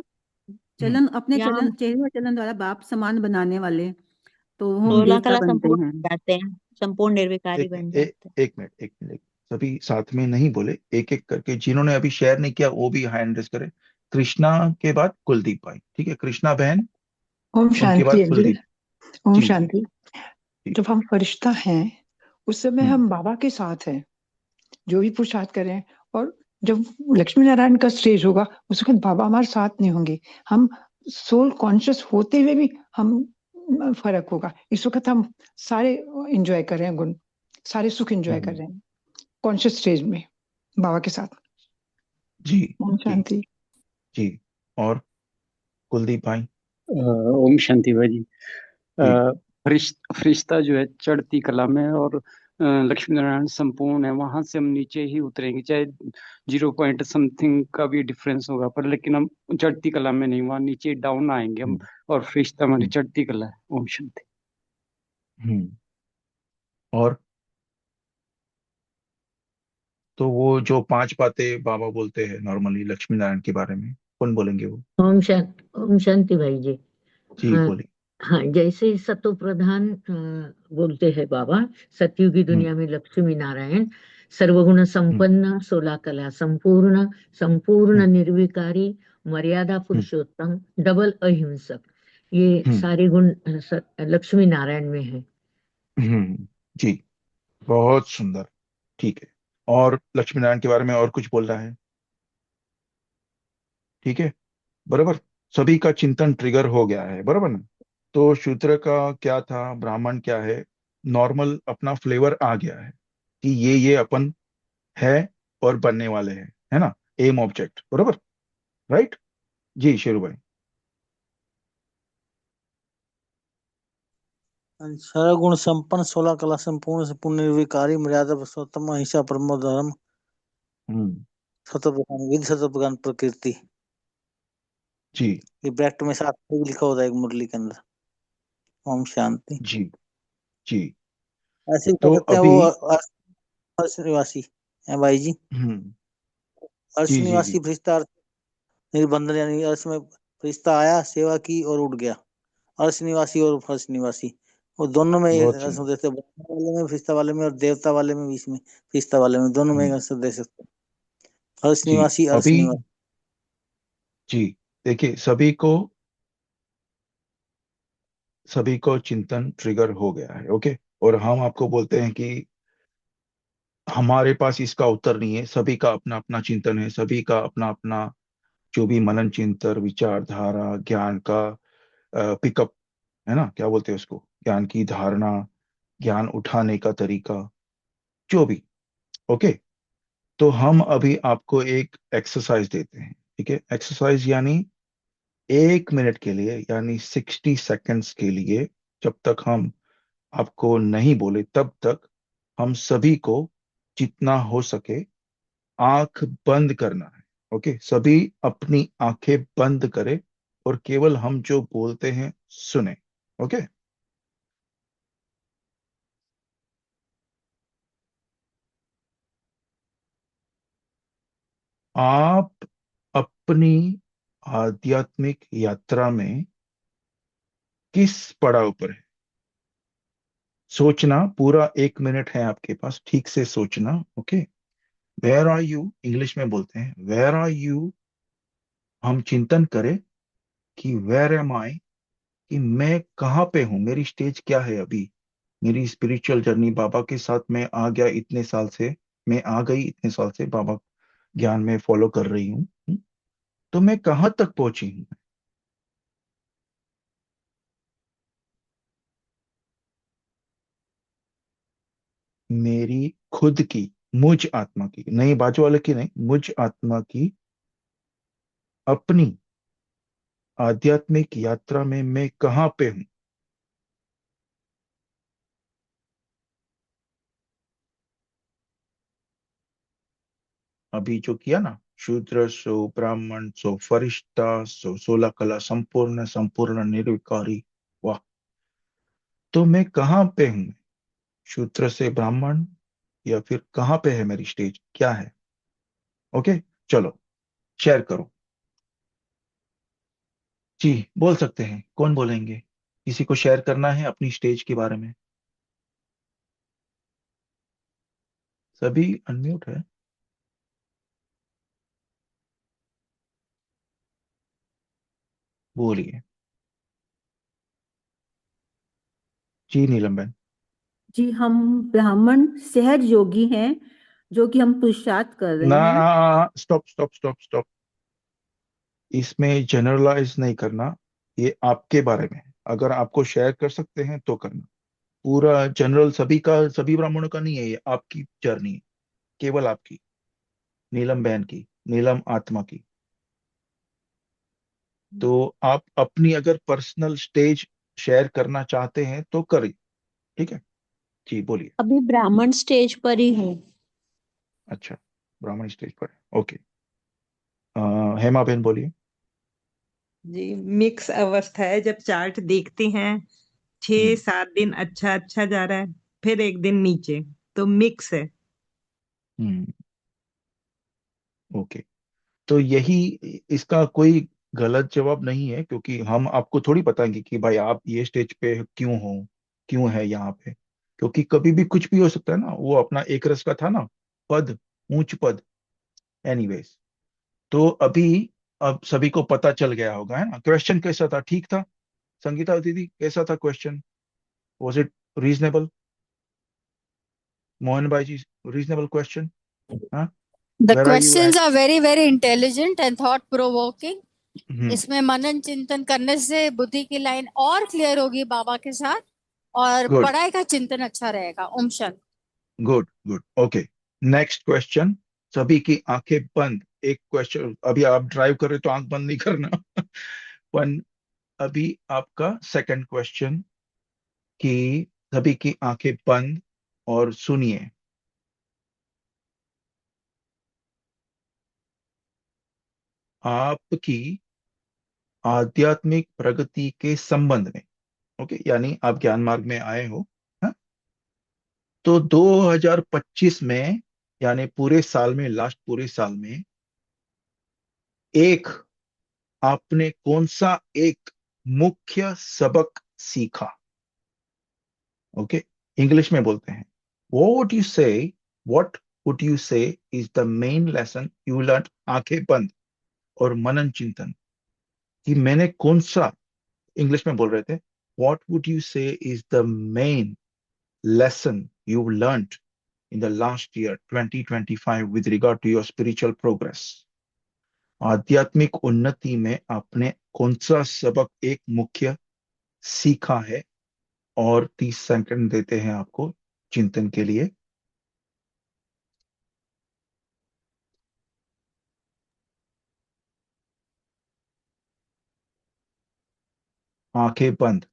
हम्म। अपने यहाँ हम चेहरे और चलन द्वारा बाप समान बनाने वाले, तो हम 16 देवता कला बनते संपूर्ण हैं। बन जाते हैं, संपूर्ण निर्विकारी एक बन मिनट, जाते हैं। एक मिनट, एक मिनट, सभी साथ में नहीं बोले, एक एक करके, जिन्होंने अभी शेयर नहीं किया वो भी हैंड रेस करें। कृष्णा के बाद कुलदीप भाई, ठीक है? कृष्णा बहन, ओम उनके शांति बाद अंजलि। कुलदीप। ओम जी जी शांति। जी। जब हम फरिश्ता हैं उस समय हम्म हम बाबा के साथ हैं, जो भी पुरुषार्थ करें। और जब लक्ष्मी नारायण का स्टेज होगा उस वक्त बाबा हमारे साथ नहीं होंगे। हम सोल कॉन्शियस होते हुए भी हम फर्क होगा। इस वक्त हम सारे एंजॉय कर रहे हैं गुण, सारे सुख एंजॉय कर हम्म। रहे हैं कॉन्शियस स्टेज में बाबा के साथ। जी ओम जी शांति। जी। और कुलदीप भाई। ओम शांति भाई जी। जी। फरिश्ता जो है चढ़ती कला में, और लक्ष्मी नारायण संपूर्ण है, वहां से हम नीचे ही उतरेंगे, चाहे 0 पॉइंट समथिंग का भी डिफरेंस होगा, पर लेकिन हम चढ़ती कला में नहीं, वहां नीचे डाउन आएंगे हम। हम्म और फरिश्ता हमारी हम्म चढ़ती कला है। ओम शांति। हम्म। और तो वो जो 5 बातें बाबा बोलते हैं नॉर्मली लक्ष्मी नारायण के बारे में, कौन बोलेंगे वो? ओम शांति भाई जी। जी हाँ, बोलिए। हाँ, जैसे सतो प्रधान बोलते हैं बाबा, सतयुगी हम्म दुनिया में लक्ष्मी नारायण सर्वगुण हम्म संपन्न, 16 कला संपूर्ण, संपूर्ण हम्म निर्विकारी, मर्यादा हम्म पुरुषोत्तम, डबल अहिंसक, ये हम्म सारे गुण लक्ष्मी नारायण में है। जी, बहुत सुंदर। ठीक है, और लक्ष्मी नारायण के बारे में और कुछ बोल रहा है? ठीक है, बराबर। सभी का चिंतन ट्रिगर हो गया है, बराबर ना? तो शूद्र का क्या था, ब्राह्मण क्या है, नॉर्मल अपना फ्लेवर आ गया है कि ये अपन है और बनने वाले हैं, है ना? एम ऑब्जेक्ट, बराबर, राइट? जी शेरू भाई। सारा गुण संपन्न, 16 कला संपूर्ण, संपूर्ण निर्विकारी, मर्यादा पुरुषोत्तम, अहिंसा परमो धर्म, हम्म। शतप्रधान विधि, शतप्रधान प्रकृति। जी ये ब्रैकेट में साथ में भी लिखा होता है एक मुरली के अंदर। ओम शांति। जी जी। ऐसे भी कह तो सकते हैं अभी वो अर्श निवासी है भाई जी। अर्श जी जी निवासी जी। भ्रष्टाचार निर्बंधन, यानी अर्श में फरिश्ता आया, सेवा की और उठ गया। अर्श निवासी और फर्श निवासी, वो दोनों में ये बहुत आंसर सुंदर। दे सकते हैं। ब्रह्मा वाले में, फरिश्ता वाले में, और देवता वाले में, बीच में फरिश्ता वाले में, दोनों में एक हम्म, आंसर दे सकते हैं। फर्श जी निवासी, अर्श अभी निवासी। जी देखिए, सभी को चिंतन ट्रिगर हो गया है। ओके, और हम आपको बोलते हैं कि हमारे पास इसका उत्तर नहीं है। सभी का अपना अपना चिंतन है, सभी का अपना अपना जो भी मनन चिंतन, विचारधारा, ज्ञान का पिकअप है ना, क्या बोलते हैं उसको, ज्ञान की धारणा, ज्ञान उठाने का तरीका, जो भी। ओके, तो हम अभी आपको एक एक्सरसाइज देते हैं। ठीक है, एक्सरसाइज यानी 1 मिनट के लिए, यानी 60 सेकेंड्स के लिए, जब तक हम आपको नहीं बोले तब तक हम सभी को जितना हो सके आंख बंद करना है। ओके, सभी अपनी आंखें बंद करें और केवल हम जो बोलते हैं सुने। ओके, आप अपनी आध्यात्मिक यात्रा में किस पड़ाव पर है? सोचना, पूरा 1 मिनट है आपके पास, ठीक से सोचना। Okay, where are you, English में बोलते हैं वेयर आर यू। हम चिंतन करें कि वेयर एम आई, कि मैं कहाँ पे हूँ, मेरी स्टेज क्या है अभी, मेरी स्पिरिचुअल जर्नी बाबा के साथ मैं आ गया इतने साल से, मैं आ गई इतने साल से बाबा ज्ञान में फॉलो कर रही हूँ। तो मैं कहाँ तक पहुंची हूँ? मेरी खुद की, मुझ आत्मा की, नहीं बाजू वाले की नहीं, मुझ आत्मा की अपनी आध्यात्मिक यात्रा में मैं कहाँ पे हूँ? अभी जो किया ना, शूद्र सो ब्राह्मण सो फरिश्ता सो 16 कला संपूर्ण संपूर्ण निर्विकारी। वाह, तो मैं कहाँ पे हूँ? शूद्र से ब्राह्मण, या फिर कहाँ पे है मेरी स्टेज, क्या है? ओके, चलो शेयर करो। जी, बोल सकते हैं, कौन बोलेंगे? किसी को शेयर करना है अपनी स्टेज के बारे में? सभी अनम्यूट है। बोलिए। जी नीलम बहन। जी, हम ब्राह्मण सहज योगी हैं, जो कि हम पुरुषार्थ कर रहे ना, हैं। स्टॉप स्टॉप स्टॉप स्टॉप, इसमें जनरलाइज नहीं करना। ये आपके बारे में है। अगर आपको शेयर कर सकते हैं तो करना। पूरा जनरल सभी का, सभी ब्राह्मणों का नहीं है, ये आपकी जर्नी है, केवल आपकी, नीलम बहन की, नीलम आत्मा की। तो आप अपनी अगर पर्सनल स्टेज शेयर करना चाहते हैं तो करिए। ठीक है, जी बोलिए। अभी ब्राह्मण स्टेज पर ही हूँ। अच्छा, ब्राह्मण स्टेज पर है। ओके, हेमा बहन बोलिए। जी, मिक्स अवस्था है। जब चार्ट देखते हैं, 6 7 दिन अच्छा अच्छा जा रहा है, फिर एक दिन नीचे, तो मिक्स है। हम्म, ओके, तो यही, इसका कोई गलत जवाब नहीं है, क्योंकि हम आपको थोड़ी बताएंगे कि भाई आप ये स्टेज पे क्यों हो, क्यों है यहाँ पे, क्योंकि कभी भी कुछ भी हो सकता है ना। वो अपना एक रस का था ना, पद, ऊंच पद। एनीवेज, तो अभी अब सभी को पता चल गया होगा, है ना? क्वेश्चन कैसा था, ठीक था? संगीता दीदी, कैसा था question? Was it reasonable? Mohan bhai ji, reasonable question? हाँ, The where are you questions at? are very, very intelligent and thought provoking. हम्म, इसमें मनन चिंतन करने से बुद्धि की लाइन और क्लियर होगी बाबा के साथ, और गुड पढ़ाई का चिंतन अच्छा रहेगा। ओम शांति। Good good. Okay, next question, सभी की आंखें बंद। एक क्वेश्चन, अभी आप ड्राइव कर रहे तो आंख बंद नहीं करना। वन, अभी आपका सेकंड क्वेश्चन, कि सभी की आंखें बंद और सुनिए। आपकी आध्यात्मिक प्रगति के संबंध में, ओके, यानी आप ज्ञान मार्ग में आए हो, हाँ? तो 2025 में, यानी पूरे साल में, लास्ट पूरे साल में, एक आपने कौन सा एक मुख्य सबक सीखा? ओके, इंग्लिश में बोलते हैं, व्हाट वुड यू से is the main lesson you learn? आंखें बंद और मनन चिंतन, कि मैंने कौन सा, इंग्लिश में बोल रहे थे, व्हाट वुड यू से is the main lesson you learned in the last year 2025 with regard to your spiritual progress? आध्यात्मिक उन्नति में आपने कौन सा सबक एक मुख्य सीखा है? और 30 सेकंड देते हैं आपको चिंतन के लिए। आंखें बंद।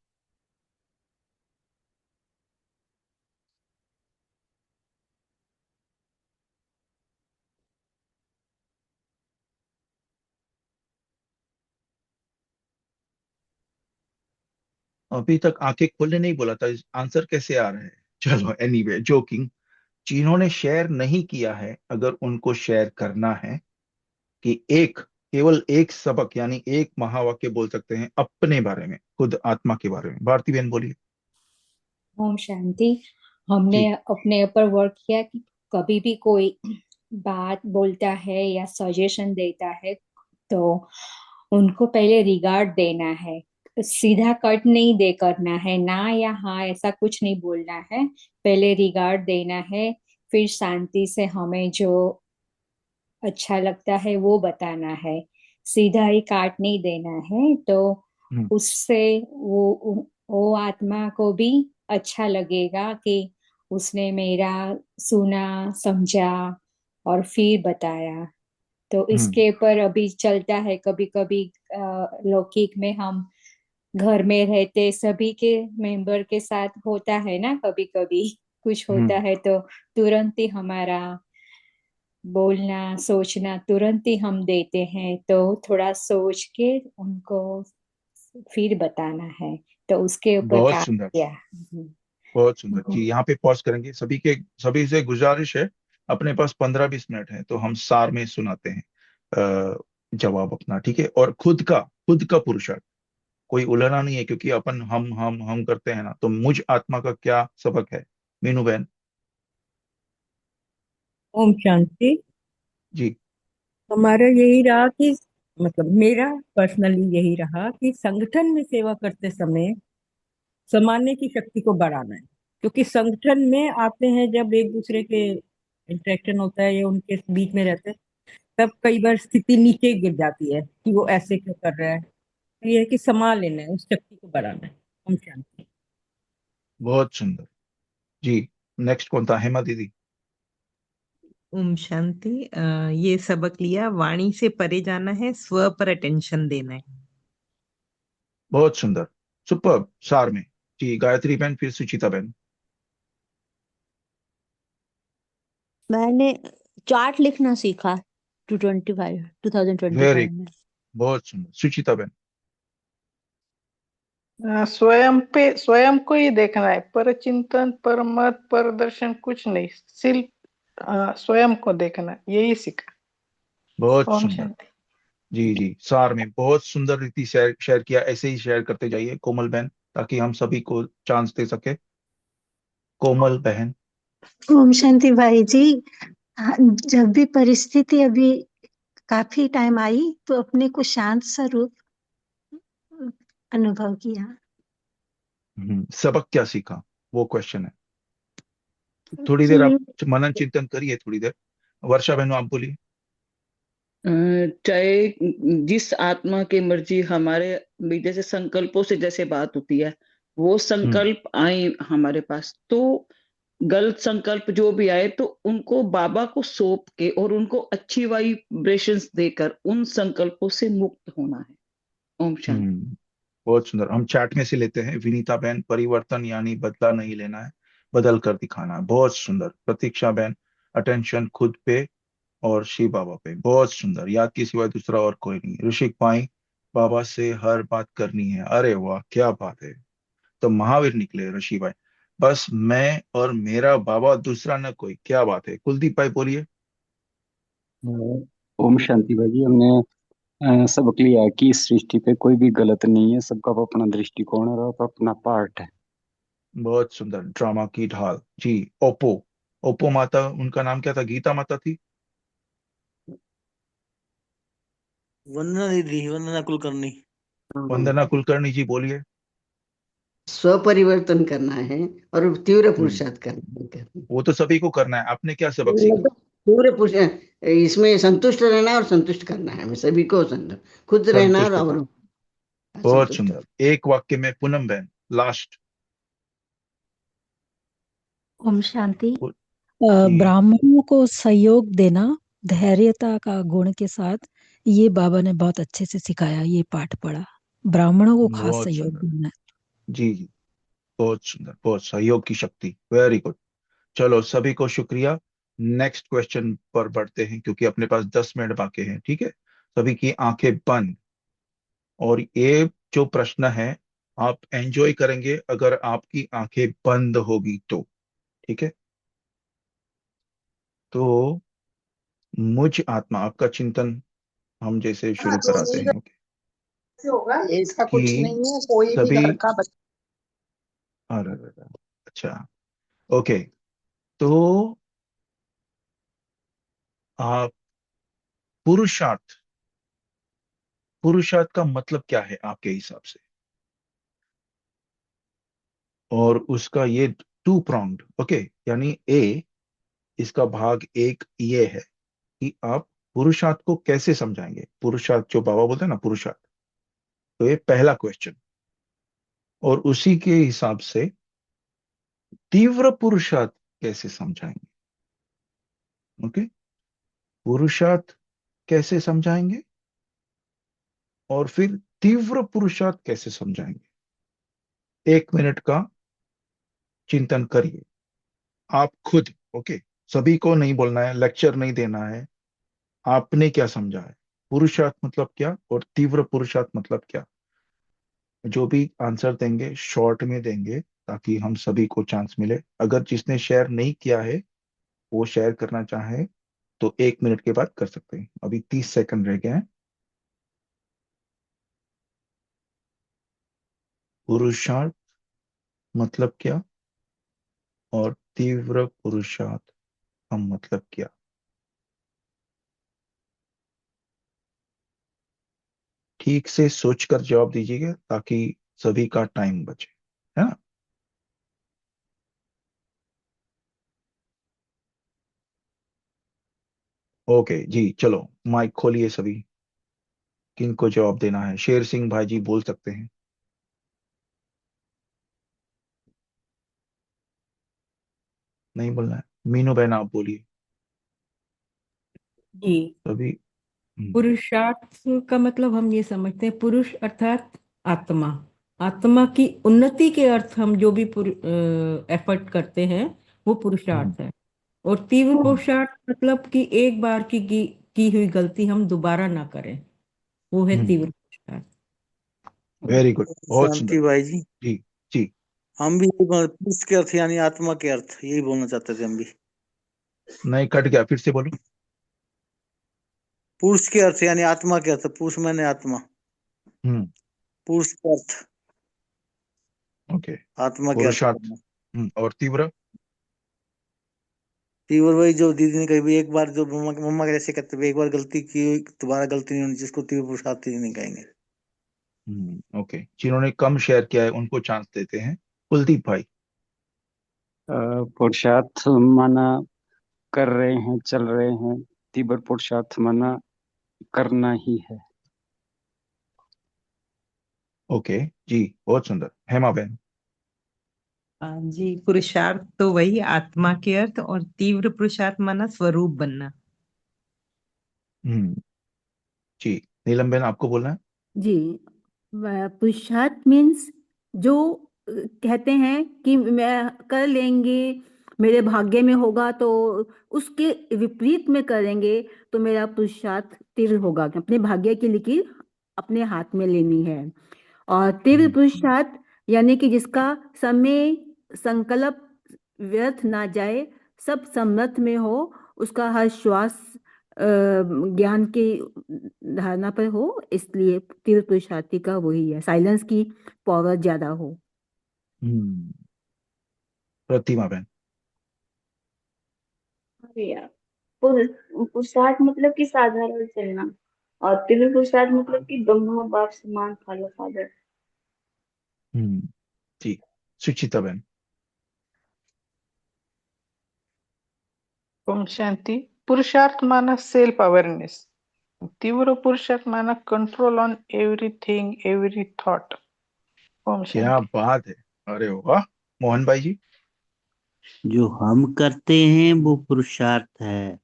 अभी तक आंखें खोलने नहीं बोला था, आंसर कैसे आ रहे हैं? चलो एनीवे, जोकिंग। जिन्होंने शेयर नहीं किया है, अगर उनको शेयर करना है कि केवल एक सबक यानी एक महावाक्य बोल सकते हैं अपने बारे में, खुद आत्मा के बारे में। भारती बहन बोलिए। ओम शांति। हमने जी। अपने ऊपर वर्क किया कि कभी भी कोई बात बोलता है या सजेशन देता है तो उनको पहले रिगार्ड देना है, सीधा कट नहीं दे करना है, ना या हाँ ऐसा कुछ नहीं बोलना है, पहले रिगार्ड देना है, फिर शांति से हमें जो अच्छा लगता है वो बताना है, सीधा ही काट नहीं देना है। तो उससे वो आत्मा को भी अच्छा लगेगा कि उसने मेरा सुना समझा और फिर बताया। तो इसके ऊपर अभी चलता है, कभी कभी लौकिक में हम घर में रहते सभी के मेंबर के साथ होता है ना, कभी कभी कुछ होता है तो तुरंत ही हमारा बोलना सोचना तुरंत ही हम देते हैं, तो थोड़ा सोच के उनको फिर बताना है। तो उसके ऊपर बहुत काम सुंदर, किया। बहुत सुंदर जी। यहाँ पे पॉज करेंगे। सभी से गुजारिश है, अपने पास 15-20 मिनट है तो हम सार में सुनाते हैं जवाब अपना, ठीक है? और खुद का पुरुषार्थ, कोई उलझना नहीं है, क्योंकि अपन हम करते हैं ना। तो मुझ आत्मा का क्या सबक है, मीनू बहन? ओम शांति। जी। हमारा यही रहा कि मतलब मेरा पर्सनली यही रहा कि संगठन में सेवा करते समय समानने की शक्ति को बढ़ाना है, क्योंकि संगठन में आते हैं जब एक दूसरे के इंटरेक्शन होता है या उनके बीच में रहते हैं, तब कई बार स्थिति नीचे गिर जाती है कि वो ऐसे क्यों कर रहा है। तो ये है कि संभाल लेना है, उस शक्ति को बढ़ाना है। ओम शांति। बहुत सुंदर जी। नेक्स्ट कौन था? हेमा दीदी। ओम शांति। ये सबक लिया, वाणी से परे जाना है, स्व पर अटेंशन देना है। बहुत सुंदर, सुपर। सार में जी, गायत्री बहन, फिर सुचिता बहन। मैंने चार्ट लिखना सीखा 2025 में। बहुत सुंदर। सुचिता बहन। स्वयं को ही देखना है, पर चिंतन पर मत पर दर्शन कुछ नहीं, सिर्फ स्वयं को देखना, यही सीखा। बहुत ओम सुंदर शांति। जी। जी, सार में बहुत सुंदर रीति शेयर किया। ऐसे ही शेयर करते जाइए कोमल बहन, ताकि हम सभी को चांस दे सके। कोमल बहन। ओम शांति भाई जी। जब भी परिस्थिति अभी काफी टाइम आई तो अपने को शांत स्वरूप अनुभव किया। सबक क्या सीखा, वो क्वेश्चन है। थोड़ी देर आप मनन चिंतन करिए, थोड़ी देर। वर्षा बहन, आप बोलिए। चाहे जिस आत्मा की मर्जी, हमारे भी जैसे संकल्पों से जैसे बात होती है, वो संकल्प आए हमारे पास, तो गलत संकल्प जो भी आए तो उनको बाबा को सौंप के और उनको अच्छी वाइब्रेशंस देकर उन संकल्पों से मुक्त होना है। ओम शांति। बहुत सुंदर। हम चैट में से लेते हैं। विनीता बहन, परिवर्तन यानी बदला नहीं लेना है, बदल कर दिखाना है। बहुत सुंदर। प्रतीक्षा बहन, अटेंशन खुद पे और शिव बाबा पे। बहुत सुंदर। याद के सिवाय दूसरा और कोई नहीं। ऋषिक भाई, बाबा से हर बात करनी है। अरे वाह, क्या बात है। तो महावीर निकले ऋषि भाई। बस मैं और मेरा बाबा, दूसरा न कोई। क्या बात है। कुलदीप भाई बोलिए। ओम शांति भाई जी। हमने सबक लिया है कि इस सृष्टि पे कोई भी गलत नहीं है, सबका अपना दृष्टिकोण है और अपना पार्ट है। बहुत सुंदर, ड्रामा की ढाल जी। ओप्पो, ओप्पो माता, उनका नाम क्या था? गीता माता थी? वंदना दीदी, वंदना कुलकर्णी। वंदना कुलकर्णी जी, बोलिए। स्वपरिवर्तन करना है और तीव्र हम्म, पुरुषार्थ करना है। वो तो सभी को करना है। आपने क्या सबक सीखा? मतलब तीव्र पुरुष इसमें संतुष्ट रहना है और संतुष्ट करना है, हमें सभी को खुद रहना संतुष्ट और करना। बहुत संतुष्ट। सुंदर। एक वाक्य में पूनम बहन, लास्ट। ओम शांति। जी, ब्राह्मणों को सहयोग देना धैर्यता का गुण के साथ, ये बाबा ने बहुत अच्छे से सिखाया। ये पाठ पढ़ा, ब्राह्मणों को खास बहुत सहयोग सुंदर। देना। जी जी, बहुत सुंदर, बहुत सहयोग की शक्ति, वेरी गुड। चलो, सभी को शुक्रिया। नेक्स्ट क्वेश्चन पर बढ़ते हैं, क्योंकि अपने पास 10 मिनट बाकी हैं। ठीक है, सभी की आंखें बंद। और ये जो प्रश्न है, आप एंजॉय करेंगे अगर आपकी आंखें बंद होगी तो। ठीक है, तो मुझ आत्मा, आपका चिंतन हम जैसे हाँ, शुरू तो कराते यही हैं, ओके? कैसे होगा, ऐसा कुछ कि नहीं है, कोई भी सभी, घर का बच्चा। अरे अरे अरे, अच्छा, ओके। तो आप, पुरुषार्थ, पुरुषार्थ का मतलब क्या है आपके हिसाब से? और उसका ये टू प्रॉन्ग्ड, ओके, यानी ए, इसका भाग एक ये है कि आप पुरुषार्थ को कैसे समझाएंगे। पुरुषार्थ जो बाबा बोलते हैं ना, पुरुषार्थ, तो ये पहला क्वेश्चन। और उसी के हिसाब से तीव्र पुरुषार्थ कैसे समझाएंगे? ओके, पुरुषार्थ कैसे समझाएंगे और फिर तीव्र पुरुषार्थ कैसे समझाएंगे? 1 मिनट का चिंतन करिए आप खुद। ओके, सभी को नहीं बोलना है, लेक्चर नहीं देना है। आपने क्या समझा है, पुरुषार्थ मतलब क्या और तीव्र पुरुषार्थ मतलब क्या? जो भी आंसर देंगे शॉर्ट में देंगे, ताकि हम सभी को चांस मिले। अगर जिसने शेयर नहीं किया है वो शेयर करना चाहे तो 1 मिनट के बाद कर सकते हैं। अभी 30 सेकंड रह गए हैं। पुरुषार्थ मतलब क्या और तीव्र पुरुषार्थ का मतलब क्या? ठीक से सोचकर जवाब दीजिएगा, ताकि सभी का टाइम बचे, है ना? ओके जी, चलो माइक खोलिए सभी। किनको जवाब देना है? शेर सिंह भाई जी बोल सकते हैं। नहीं बोलना है? मीनू बहन आप बोलिए। जी, सभी। पुरुषार्थ का मतलब हम ये समझते हैं, पुरुष अर्थात आत्मा, आत्मा की उन्नति के अर्थ हम जो भी एफर्ट करते हैं वो पुरुषार्थ है। और तीव्र पुरुषार्थ मतलब कि एक बार की हुई गलती हम दोबारा ना करें, वो है तीव्र पुरुषार्थ। वेरी गुड, बहुत सुंदर। शांति भाई जी, जी जी। हम भी यही पुरुष के अर्थ यानी आत्मा के अर्थ यही बोलना चाहते थे हम भी। नहीं, कट गया, फिर से बोलो। पुरुष के अर्थ यानी आत्मा के अर्थ, पुरुष मैंने आत्मा, हम्म, पुरुष के अर्थ ओके। आत्मा के अर्थ पुरुषार्थ। करना। और तीव्र? तीव्र भाई जो दीदी ने कही भी, एक बार जो मम्मा के जैसे कहते हैं, एक बार गलती की दोबारा गलती नहीं होनी, जिसको तीव्र पुरुषार्थ ही नहीं कहेंगे। ओके, जिन्होंने कम शेयर किया है उनको चांस देते हैं। कुलदीप भाई। पुरुषार्थ माना कर रहे हैं, चल रहे हैं। तीव्र पुरुषार्थ माना करना ही है। ओके जी, बहुत सुंदर। हेमा बहन। जी, पुरुषार्थ तो वही आत्मा के अर्थ, और तीव्र पुरुषार्थ माना स्वरूप बनना। हम्म, जी। नीलम बहन आपको बोलना है? जी, पुरुषार्थ मीन्स जो कहते हैं कि मैं कर लेंगे, मेरे भाग्य में होगा, तो उसके विपरीत में करेंगे तो मेरा पुरुषार्थ तीव्र होगा। अपने भाग्य की लकीर अपने हाथ में लेनी है। और तीव्र पुरुषार्थ यानी कि जिसका समय संकल्प व्यर्थ ना जाए, सब समर्थ में हो, उसका हर श्वास ज्ञान की धारणा पर हो, इसलिए तीव्र पुरुषार्थी का वही है, साइलेंस की पावर ज्यादा हो। हम्म प्रतिमा बहन। भैया पुरुषार्थ मतलब कि साधारण चलना, और तीव्र पुरुषार्थ मतलब कि ब्रह्मा बाप समान फॉलो फादर। हम्म ठीक। सुचिता बहन। ओम शांति। पुरुषार्थ माना सेल्फ अवेयरनेस, तीव्र पुरुषार्थ माना control on everything every thought. ओम क्या शांति। बात है, अरे वाह। मोहन भाई जी। जो हम करते हैं वो पुरुषार्थ है,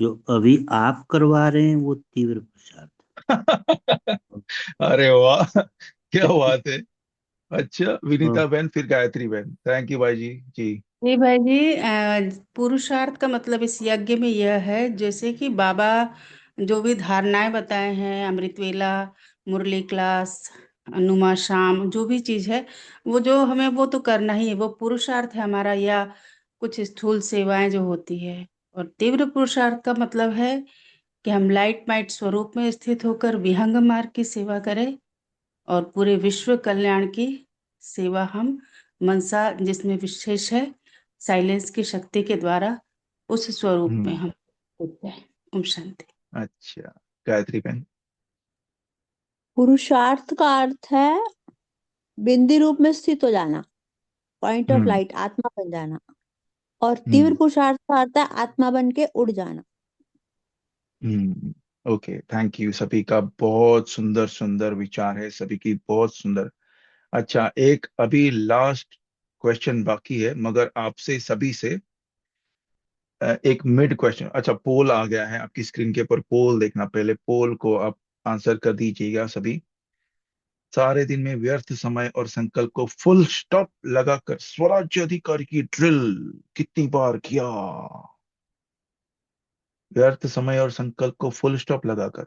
जो अभी आप करवा रहे हैं वो तीव्र पुरुषार्थ। अरे वाह, क्या बात है। अच्छा, और विनीता बहन फिर गायत्री बहन। थैंक यू भाई जी। जी। जी भाई जी, पुरुषार्थ का मतलब इस यज्ञ में यह है, जैसे कि बाबा जो भी धारणाएं बताए हैं, अमृतवेला, मुरली क्लास, अनुमा शाम, जो भी चीज है वो जो हमें वो तो करना ही है, वो पुरुषार्थ है हमारा, या कुछ स्थूल सेवाएं जो होती है। और तीव्र पुरुषार्थ का मतलब है कि हम लाइट माइट स्वरूप में स्थित होकर विहंग मार्ग की सेवा करें, और पूरे विश्व कल्याण की सेवा हम मनसा जिसमें विशेष है साइलेंस की शक्ति के द्वारा उस स्वरूप में हम्म हम होते हैं। ओम शांति। अच्छा, गायत्री बहन। पुरुषार्थ का अर्थ है बिंदी रूप में स्थित हो जाना, पॉइंट ऑफ हम्म लाइट, आत्मा बन जाना। और तीव्र हम्म पुरुषार्थ का अर्थ है आत्मा बन के उड़ जाना। Okay, thank you. सभी का बहुत सुंदर सुंदर विचार है, सभी की बहुत सुंदर। अच्छा, एक अभी लास्ट क्वेश्चन बाकी है, मगर आपसे सभी से एक मिड क्वेश्चन। अच्छा, पोल आ गया है आपकी स्क्रीन के ऊपर, पोल देखना, पहले पोल को आप आंसर कर दीजिएगा सभी। सारे दिन में व्यर्थ समय और संकल्प को फुल स्टॉप लगाकर स्वराज्य अधिकारी की ड्रिल कितनी बार किया? व्यर्थ समय और संकल्प को फुल स्टॉप लगाकर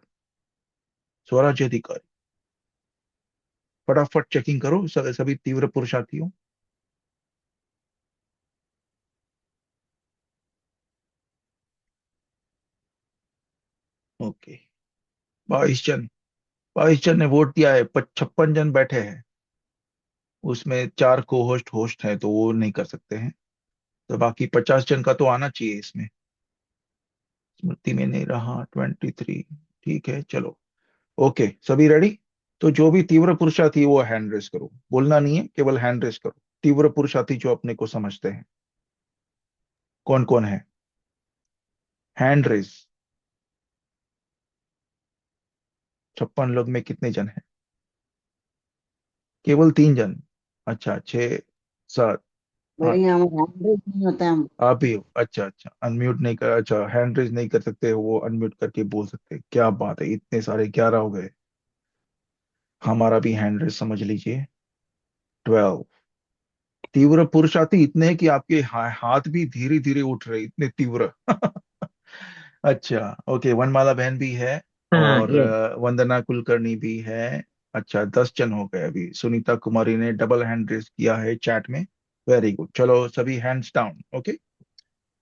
स्वराज्य अधिकारी, फटाफट चेकिंग करो सभी तीव्र पुरुषार्थियों। ओके, 22 जन, 22 जन ने वोट दिया है। 56 जन बैठे हैं, उसमें 4 को होस्ट होस्ट है तो वो नहीं कर सकते हैं, तो बाकी 50 जन का तो आना चाहिए इसमें। स्मृति में नहीं रहा 23। ठीक है, चलो। ओके, सभी रेडी? तो जो भी तीव्र पुरुषार्थी वो हैंड रेस करो, बोलना नहीं है, केवल हैंड रेस करो। तीव्र पुरुषार्थी जो अपने को समझते हैं, कौन कौन है? Hand raise. 56 लोग में कितने जन हैं? केवल 3 जन। अच्छा, 6 7 8। बढ़िया, हमारा हैंड नहीं होता है हम। आप भी हो? अच्छा अच्छा, अनम्यूट नहीं कर, अच्छा हैंड रेज नहीं कर सकते, वो अनम्यूट करके बोल सकते हैं। क्या बात है, इतने सारे 11 हो गए। हमारा भी हैंड रेज समझ लीजिए 12। तीव्र पुरुषार्थी इतने हैं कि आपके हाथ भी धीरे धीरे उठ रहे, इतने तीव्र। अच्छा, ओके, वनमाला बहन भी है, हाँ और ये वंदना कुलकर्णी भी है। अच्छा, 10 जन हो गए अभी। सुनीता कुमारी ने डबल हैंड रेज किया है चैट में। वेरी गुड, चलो सभी hands down. Okay,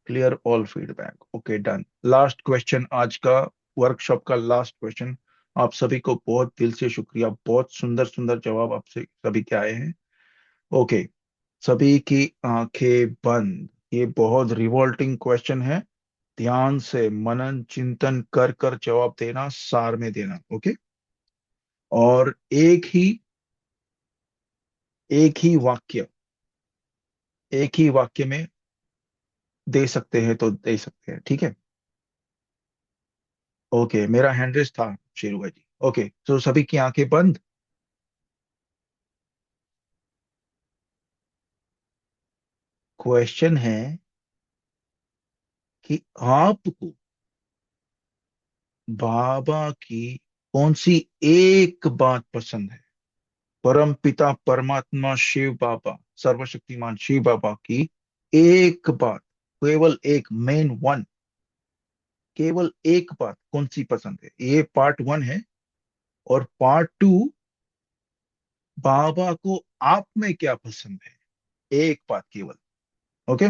clear all feedback. Okay, done. Last question आज का, वर्कशॉप का लास्ट क्वेश्चन। आप सभी को बहुत दिल से शुक्रिया, बहुत सुंदर सुंदर जवाब आपसे सभी के आए हैं। ओके, सभी की आंखें बंद। ये बहुत रिवोल्टिंग क्वेश्चन है, ध्यान से मनन चिंतन कर कर जवाब देना, सार में देना। ओके, और एक ही वाक्य में दे सकते हैं तो दे सकते हैं, ठीक है? ओके, मेरा हैंड रेस था शेरू भाई जी। ओके, तो सभी की आंखें बंद। क्वेश्चन है कि आपको बाबा की कौन सी एक बात पसंद है? परम पिता परमात्मा शिव बाबा, सर्वशक्तिमान शिव बाबा की एक बात, केवल एक, मेन वन, केवल एक बात कौन सी पसंद है? ये पार्ट 1 है। और पार्ट 2, बाबा को आप में क्या पसंद है? एक बात केवल। ओके,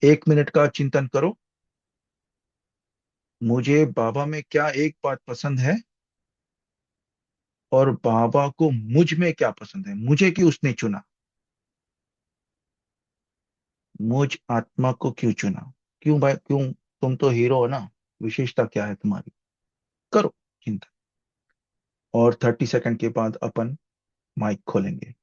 1 मिनट का चिंतन करो। मुझे बाबा में क्या एक बात पसंद है और बाबा को मुझ में क्या पसंद है, मुझे क्यों उसने चुना, मुझ आत्मा को क्यों चुना, क्यों भाई क्यों, तुम तो हीरो हो ना, विशेषता क्या है तुम्हारी, करो चिंता। और 30 सेकंड के बाद अपन माइक खोलेंगे।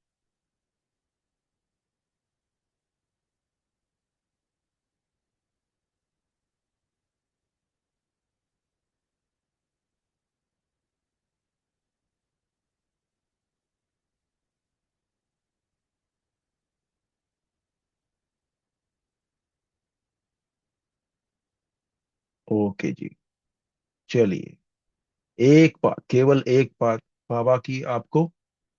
ओके जी, चलिए एक बात, केवल एक बात बाबा की आपको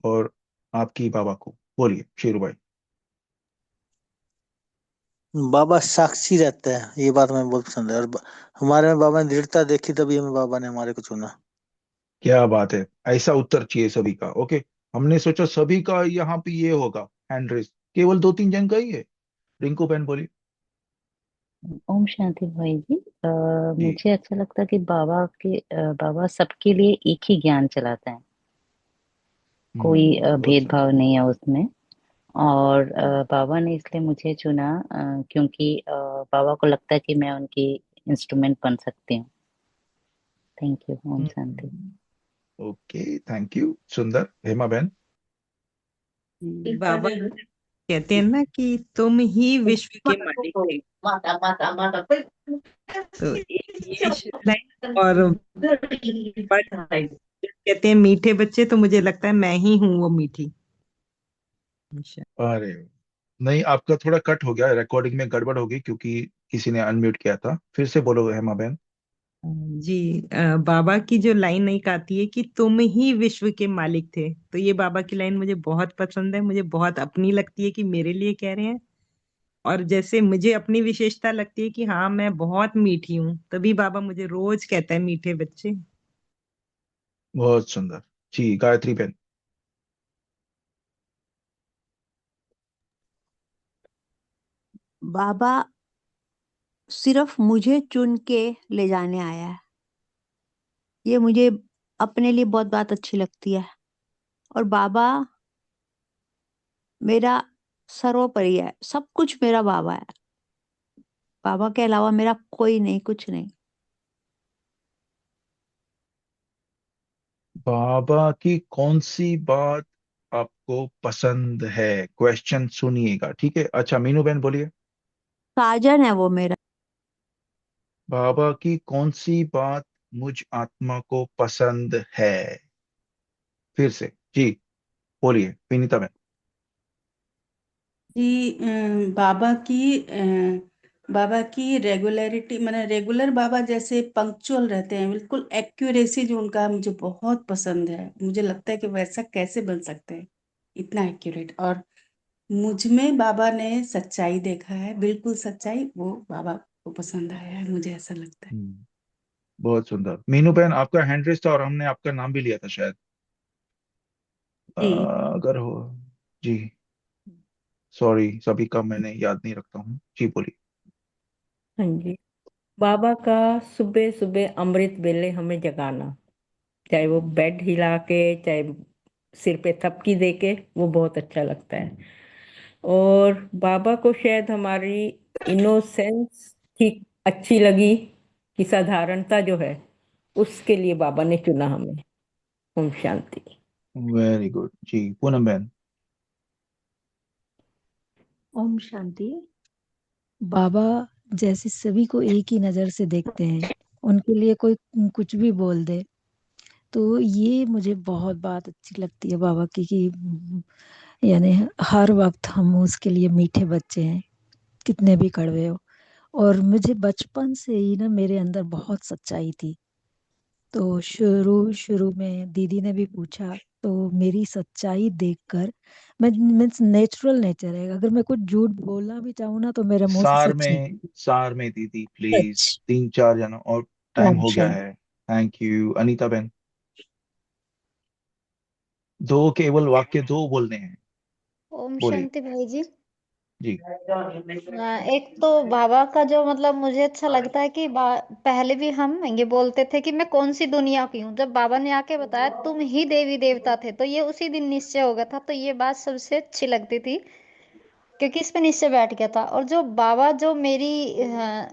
और आपकी बाबा को, बोलिए शेरू भाई। बाबा साक्षी रहते हैं, ये बात हमें बहुत पसंद है। और हमारे में बाबा ने दृढ़ता देखी, तभी हमें बाबा ने हमारे को चुना। क्या बात है, ऐसा उत्तर चाहिए सभी का। ओके, हमने सोचा सभी का यहाँ पे ये होगा हैंड रेस, केवल 2-3 जन का ही है। रिंकू बहन बोलिए। ओम शांति भाई जी। जी। मुझे अच्छा लगता है कि बाबा सबके लिए एक ही ज्ञान चलाते हैं। कोई बहुत भेदभाव सुंदर। नहीं है उसमें। और बाबा ने इसलिए मुझे चुना क्योंकि बाबा को लगता है कि मैं उनकी इंस्ट्रूमेंट बन सकती हूँ। Thank you. Om Shanti. Okay, thank you. सुंदर। हेमा बहन। बाबा कहते हैं ना कि तुम ही विश्व के मालिक थे, तो एक ये लाइन। और बट कहते हैं मीठे बच्चे, तो मुझे लगता है मैं ही हूँ वो मीठी। अच्छा। अरे नहीं, आपका थोड़ा कट हो गया, रिकॉर्डिंग में गड़बड़ हो गई क्योंकि किसी ने अनम्यूट किया था। फिर से बोलो हेमा बहन। जी, बाबा की जो लाइन एक आती है कि तुम ही विश्व के मालिक थे, तो ये बाबा की लाइन मुझे बहुत पसंद है, मुझे बहुत अपनी लगती है कि मेरे लिए कह रहे हैं। और जैसे मुझे अपनी विशेषता लगती है कि हाँ मैं बहुत मीठी हूँ, तभी बाबा मुझे रोज कहता है मीठे बच्चे। बहुत सुंदर। जी, गायत्री बहन। बाबा सिर्फ मुझे चुन के ले जाने आया है, ये मुझे अपने लिए बहुत बात अच्छी लगती है। और बाबा मेरा सर्वोपरि है, सब कुछ मेरा बाबा है। बाबा के अलावा मेरा कोई नहीं, कुछ नहीं। बाबा की कौन सी बात आपको पसंद है, क्वेश्चन सुनिएगा, ठीक है। अच्छा, मीनू बहन बोलिए। साजन है वो मेरा। बाबा की कौन सी बात मुझ आत्मा को पसंद है, फिर से जी बोलिए विनीता बहन। जी बाबा की रेगुलरिटी, मैंने रेगुलर बाबा जैसे पंक्चुअल रहते हैं, बिल्कुल एक्यूरेसी जो उनका है, मुझे बहुत पसंद है। मुझे लगता है कि वैसा कैसे बन सकते हैं, इतना एक्यूरेट। और मुझ में बाबा ने सच्चाई देखा है, बिल्कुल सच्चाई, वो बाबा को पसंद आया है, मुझे ऐसा लगता है। बहुत सुंदर। मीनू बहन, आपका हैंड रेस था और हमने आपका नाम भी लिया था शायद, जी। अगर हो। जी, सॉरी, सभी का मैंने याद नहीं रखता हूँ। जी बोलिए। हाँ जी। बाबा का सुबह सुबह अमृत वेले हमें जगाना, चाहे वो बेड हिला के, चाहे सिर पे थपकी दे के, वो बहुत अच्छा लगता है। और बाबा को शायद हमारी इनोसेंस ठीक अच्छी लगी, कि साधारणता जो है, उसके लिए बाबा ने चुना हमें। ओम शांति। Very good. जी पूनम बहन। ओम शांति। बाबा जैसे सभी को एक ही नजर से देखते हैं, उनके लिए कोई कुछ भी बोल दे, तो ये मुझे बहुत बात अच्छी लगती है बाबा की, कि यानी हर वक्त हम उसके लिए मीठे बच्चे हैं, कितने भी कड़वे हो। और मुझे बचपन से ही ना मेरे अंदर बहुत सच्चाई थी। तो शुरू शुरू में दीदी ने भी पूछा, तो मेरी सच्चाई देखकर, मैं मीन्स नेचुरल नेचर है, अगर मैं कुछ झूठ बोलना भी चाहूँ ना, तो मेरे मुंह से सच सार में दीदी प्लीज, सच। 3-4 जन और टाइम ओम हो गया शांति। है। थैंक यू अनीता बहन। दो, केवल वाक्य दो बोलने हैं, ओम बोलिए। शांति भाई जी। जी। एक तो बाबा का जो मतलब मुझे अच्छा लगता है कि पहले भी हम ये बोलते थे कि मैं कौन सी दुनिया की हूँ। जब बाबा ने आके बताया तुम ही देवी देवता थे, तो ये उसी दिन निश्चय हो गया था। तो ये बात सबसे अच्छी लगती थी क्योंकि इस पे निश्चय बैठ गया था। और जो बाबा जो मेरी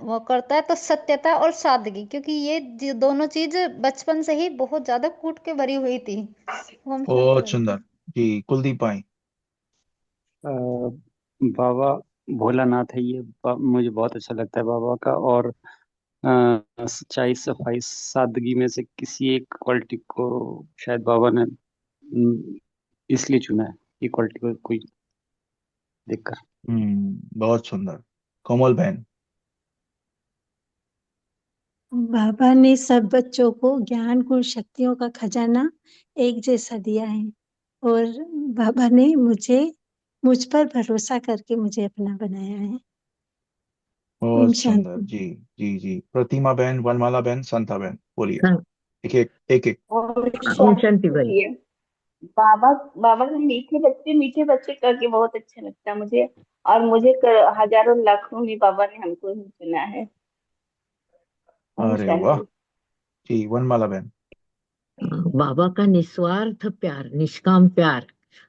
वो करता है तो सत्यता और सादगी, क्योंकि ये दोनों चीज बचपन से ही बहुत ज्यादा कूट के भरी हुई थी। ओम शांति बहुत भाई। सुंदर। जी, कुलदीप भाई। अ, बाबा भोलानाथ है ये मुझे बहुत अच्छा लगता है बाबा का। और सच्चाई, सफाई, सादगी में से किसी एक क्वालिटी को शायद बाबा ने इसलिए चुना है, ये क्वालिटी को कोई देखकर। बहुत सुंदर। कोमल बहन। बाबा ने सब बच्चों को ज्ञान गुण शक्तियों का खजाना एक जैसा दिया है, और बाबा ने मुझ पर भरोसा करके मुझे अपना बनाया है। ओम बहुत सुंदर। शांति। जी जी जी। प्रतिमा बहन, वनमाला बहन, संता बहन, बोलिए। हाँ, एक एक एक एक। और ओम शांति भाई। शांति। बाबा बाबा का मीठे बच्चे करके बहुत अच्छा लगता है मुझे। और मुझे हजारों लाखों में बाबा ने हमको ही चुना है। ओम अरे वाह। शांति। जी, वनमाला बहन। बाबा का निस्वार्थ प्यार, निष्काम प्यार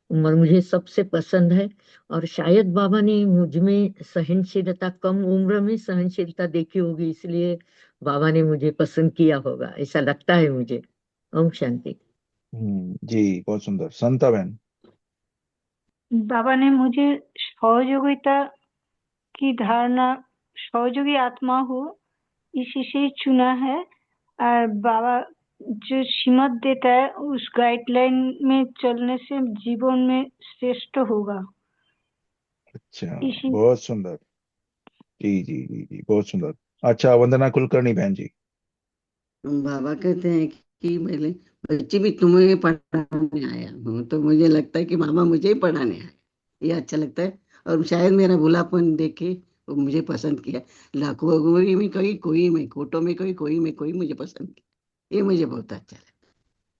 मुझे सबसे पसंद है। और शायद बाबा ने मुझ में सहनशीलता, कम उम्र में सहनशीलता देखी होगी, इसलिए बाबा ने मुझे पसंद किया होगा, ऐसा लगता है मुझे। ओम शांति। जी, बहुत सुंदर। संता बहन। बाबा ने मुझे सहयोगिता की धारणा, सहयोगी आत्मा हो, इसी से चुना है। और बाबा जो सीमत देता है उस गाइडलाइन में चलने से जीवन में श्रेष्ठ होगा। अच्छा, इसी बहुत सुंदर। जी जी जी जी, बहुत सुंदर। अच्छा, वंदना कुलकर्णी बहन जी। बाबा कहते हैं कि मेरे बच्चे भी तुम्हें पढ़ाने आया हूँ, तो मुझे लगता है कि मामा मुझे ही पढ़ाने आए, ये अच्छा लगता है। और शायद मेरा भोलापन देखे वो मुझे पसंद किया। लाखों कोई में कोई में कोटों में कोई में कोई मुझे पसंद किया, ये मुझे बहुत अच्छा लगा।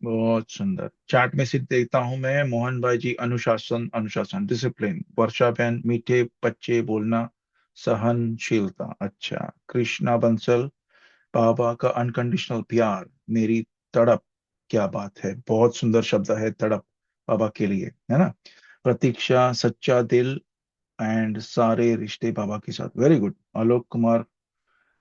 बहुत सुंदर। चार्ट में से देखता हूं मैं, मोहन भाई जी अनुशासन, अनुशासन डिसिप्लिन। वर्षा बहन मीठे बच्चे बोलना, सहनशीलता। अच्छा, कृष्णा बंसल बाबा का अनकंडीशनल प्यार, मेरी तड़प। क्या बात है, बहुत सुंदर शब्द है तड़प बाबा के लिए, है ना। प्रतीक्षा सच्चा दिल एंड सारे रिश्ते बाबा के साथ, वेरी गुड। आलोक कुमार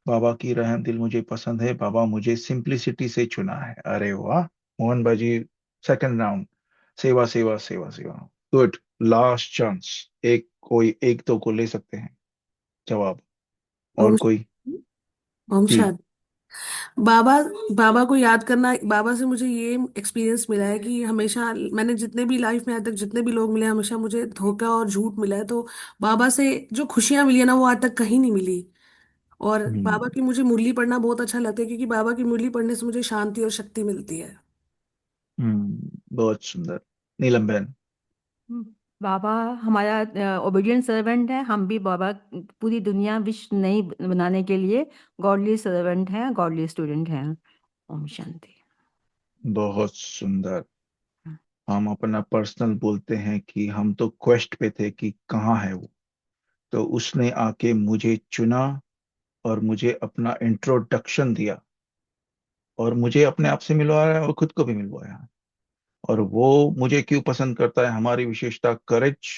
बाबा की रहम दिल मुझे पसंद है, बाबा मुझे सिंप्लिसिटी से चुना है। अरे वाह। मोहन बाजी, सेकंड राउंड। सेवा सेवा सेवा सेवा। गुड। Last chance. कोई एक दो को ले सकते हैं जवाब। और ओम कोई। ओम जी। शांति। बाबा बाबा को याद करना, बाबा से मुझे ये एक्सपीरियंस मिला है कि हमेशा मैंने जितने भी लाइफ में आज तक जितने भी लोग मिले, हमेशा मुझे धोखा और झूठ मिला है। तो बाबा से जो खुशियां मिली है ना, वो आज तक कहीं नहीं मिली। और हम्म बाबा की मुझे मुरली पढ़ना बहुत अच्छा लगता है, क्योंकि बाबा की मुरली पढ़ने से मुझे शांति और शक्ति मिलती है। बहुत सुंदर। नीलम बहन। बाबा हमारा ओबीडियंट सर्वेंट है। हम भी बाबा पूरी दुनिया विश्व नई बनाने के लिए गॉडली सर्वेंट हैं, गॉडली स्टूडेंट हैं। ओम शांति। बहुत सुंदर। हम अपना पर्सनल बोलते हैं कि हम तो क्वेस्ट पे थे कि कहाँ है वो, तो उसने आके मुझे चुना और मुझे अपना इंट्रोडक्शन दिया, और मुझे अपने आप से मिलवाया और खुद को भी मिलवाया। और वो मुझे क्यों पसंद करता है, हमारी विशेषता करेज,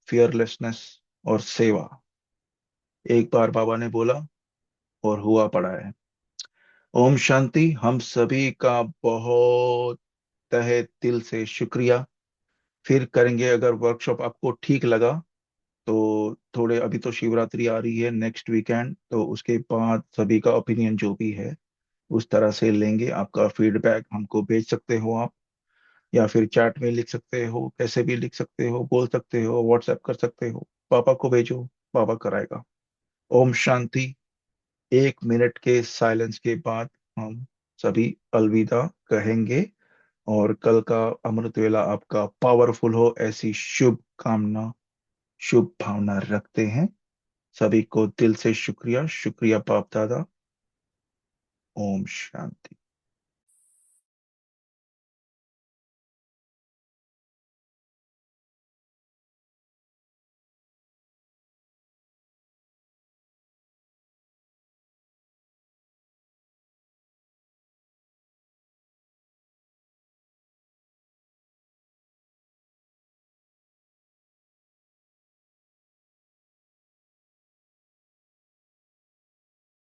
फियरलेसनेस और सेवा। एक बार बाबा ने बोला और हुआ पड़ा है। ओम शांति। हम सभी का बहुत तहे दिल से शुक्रिया। फिर करेंगे अगर वर्कशॉप आपको ठीक लगा तो। थोड़े अभी तो शिवरात्रि आ रही है नेक्स्ट वीकेंड, तो उसके बाद सभी का ओपिनियन जो भी है उस तरह से लेंगे। आपका फीडबैक हमको भेज सकते हो आप, या फिर चैट में लिख सकते हो, कैसे भी लिख सकते हो, बोल सकते हो, व्हाट्सएप कर सकते हो। पापा को भेजो, पापा कराएगा। ओम शांति। 1 मिनट के साइलेंस के बाद हम सभी अलविदा कहेंगे। और कल का अमृत वेला आपका पावरफुल हो, ऐसी शुभ कामना, शुभ भावना रखते हैं। सभी को दिल से शुक्रिया, शुक्रिया बाप दादा। ओम शांति।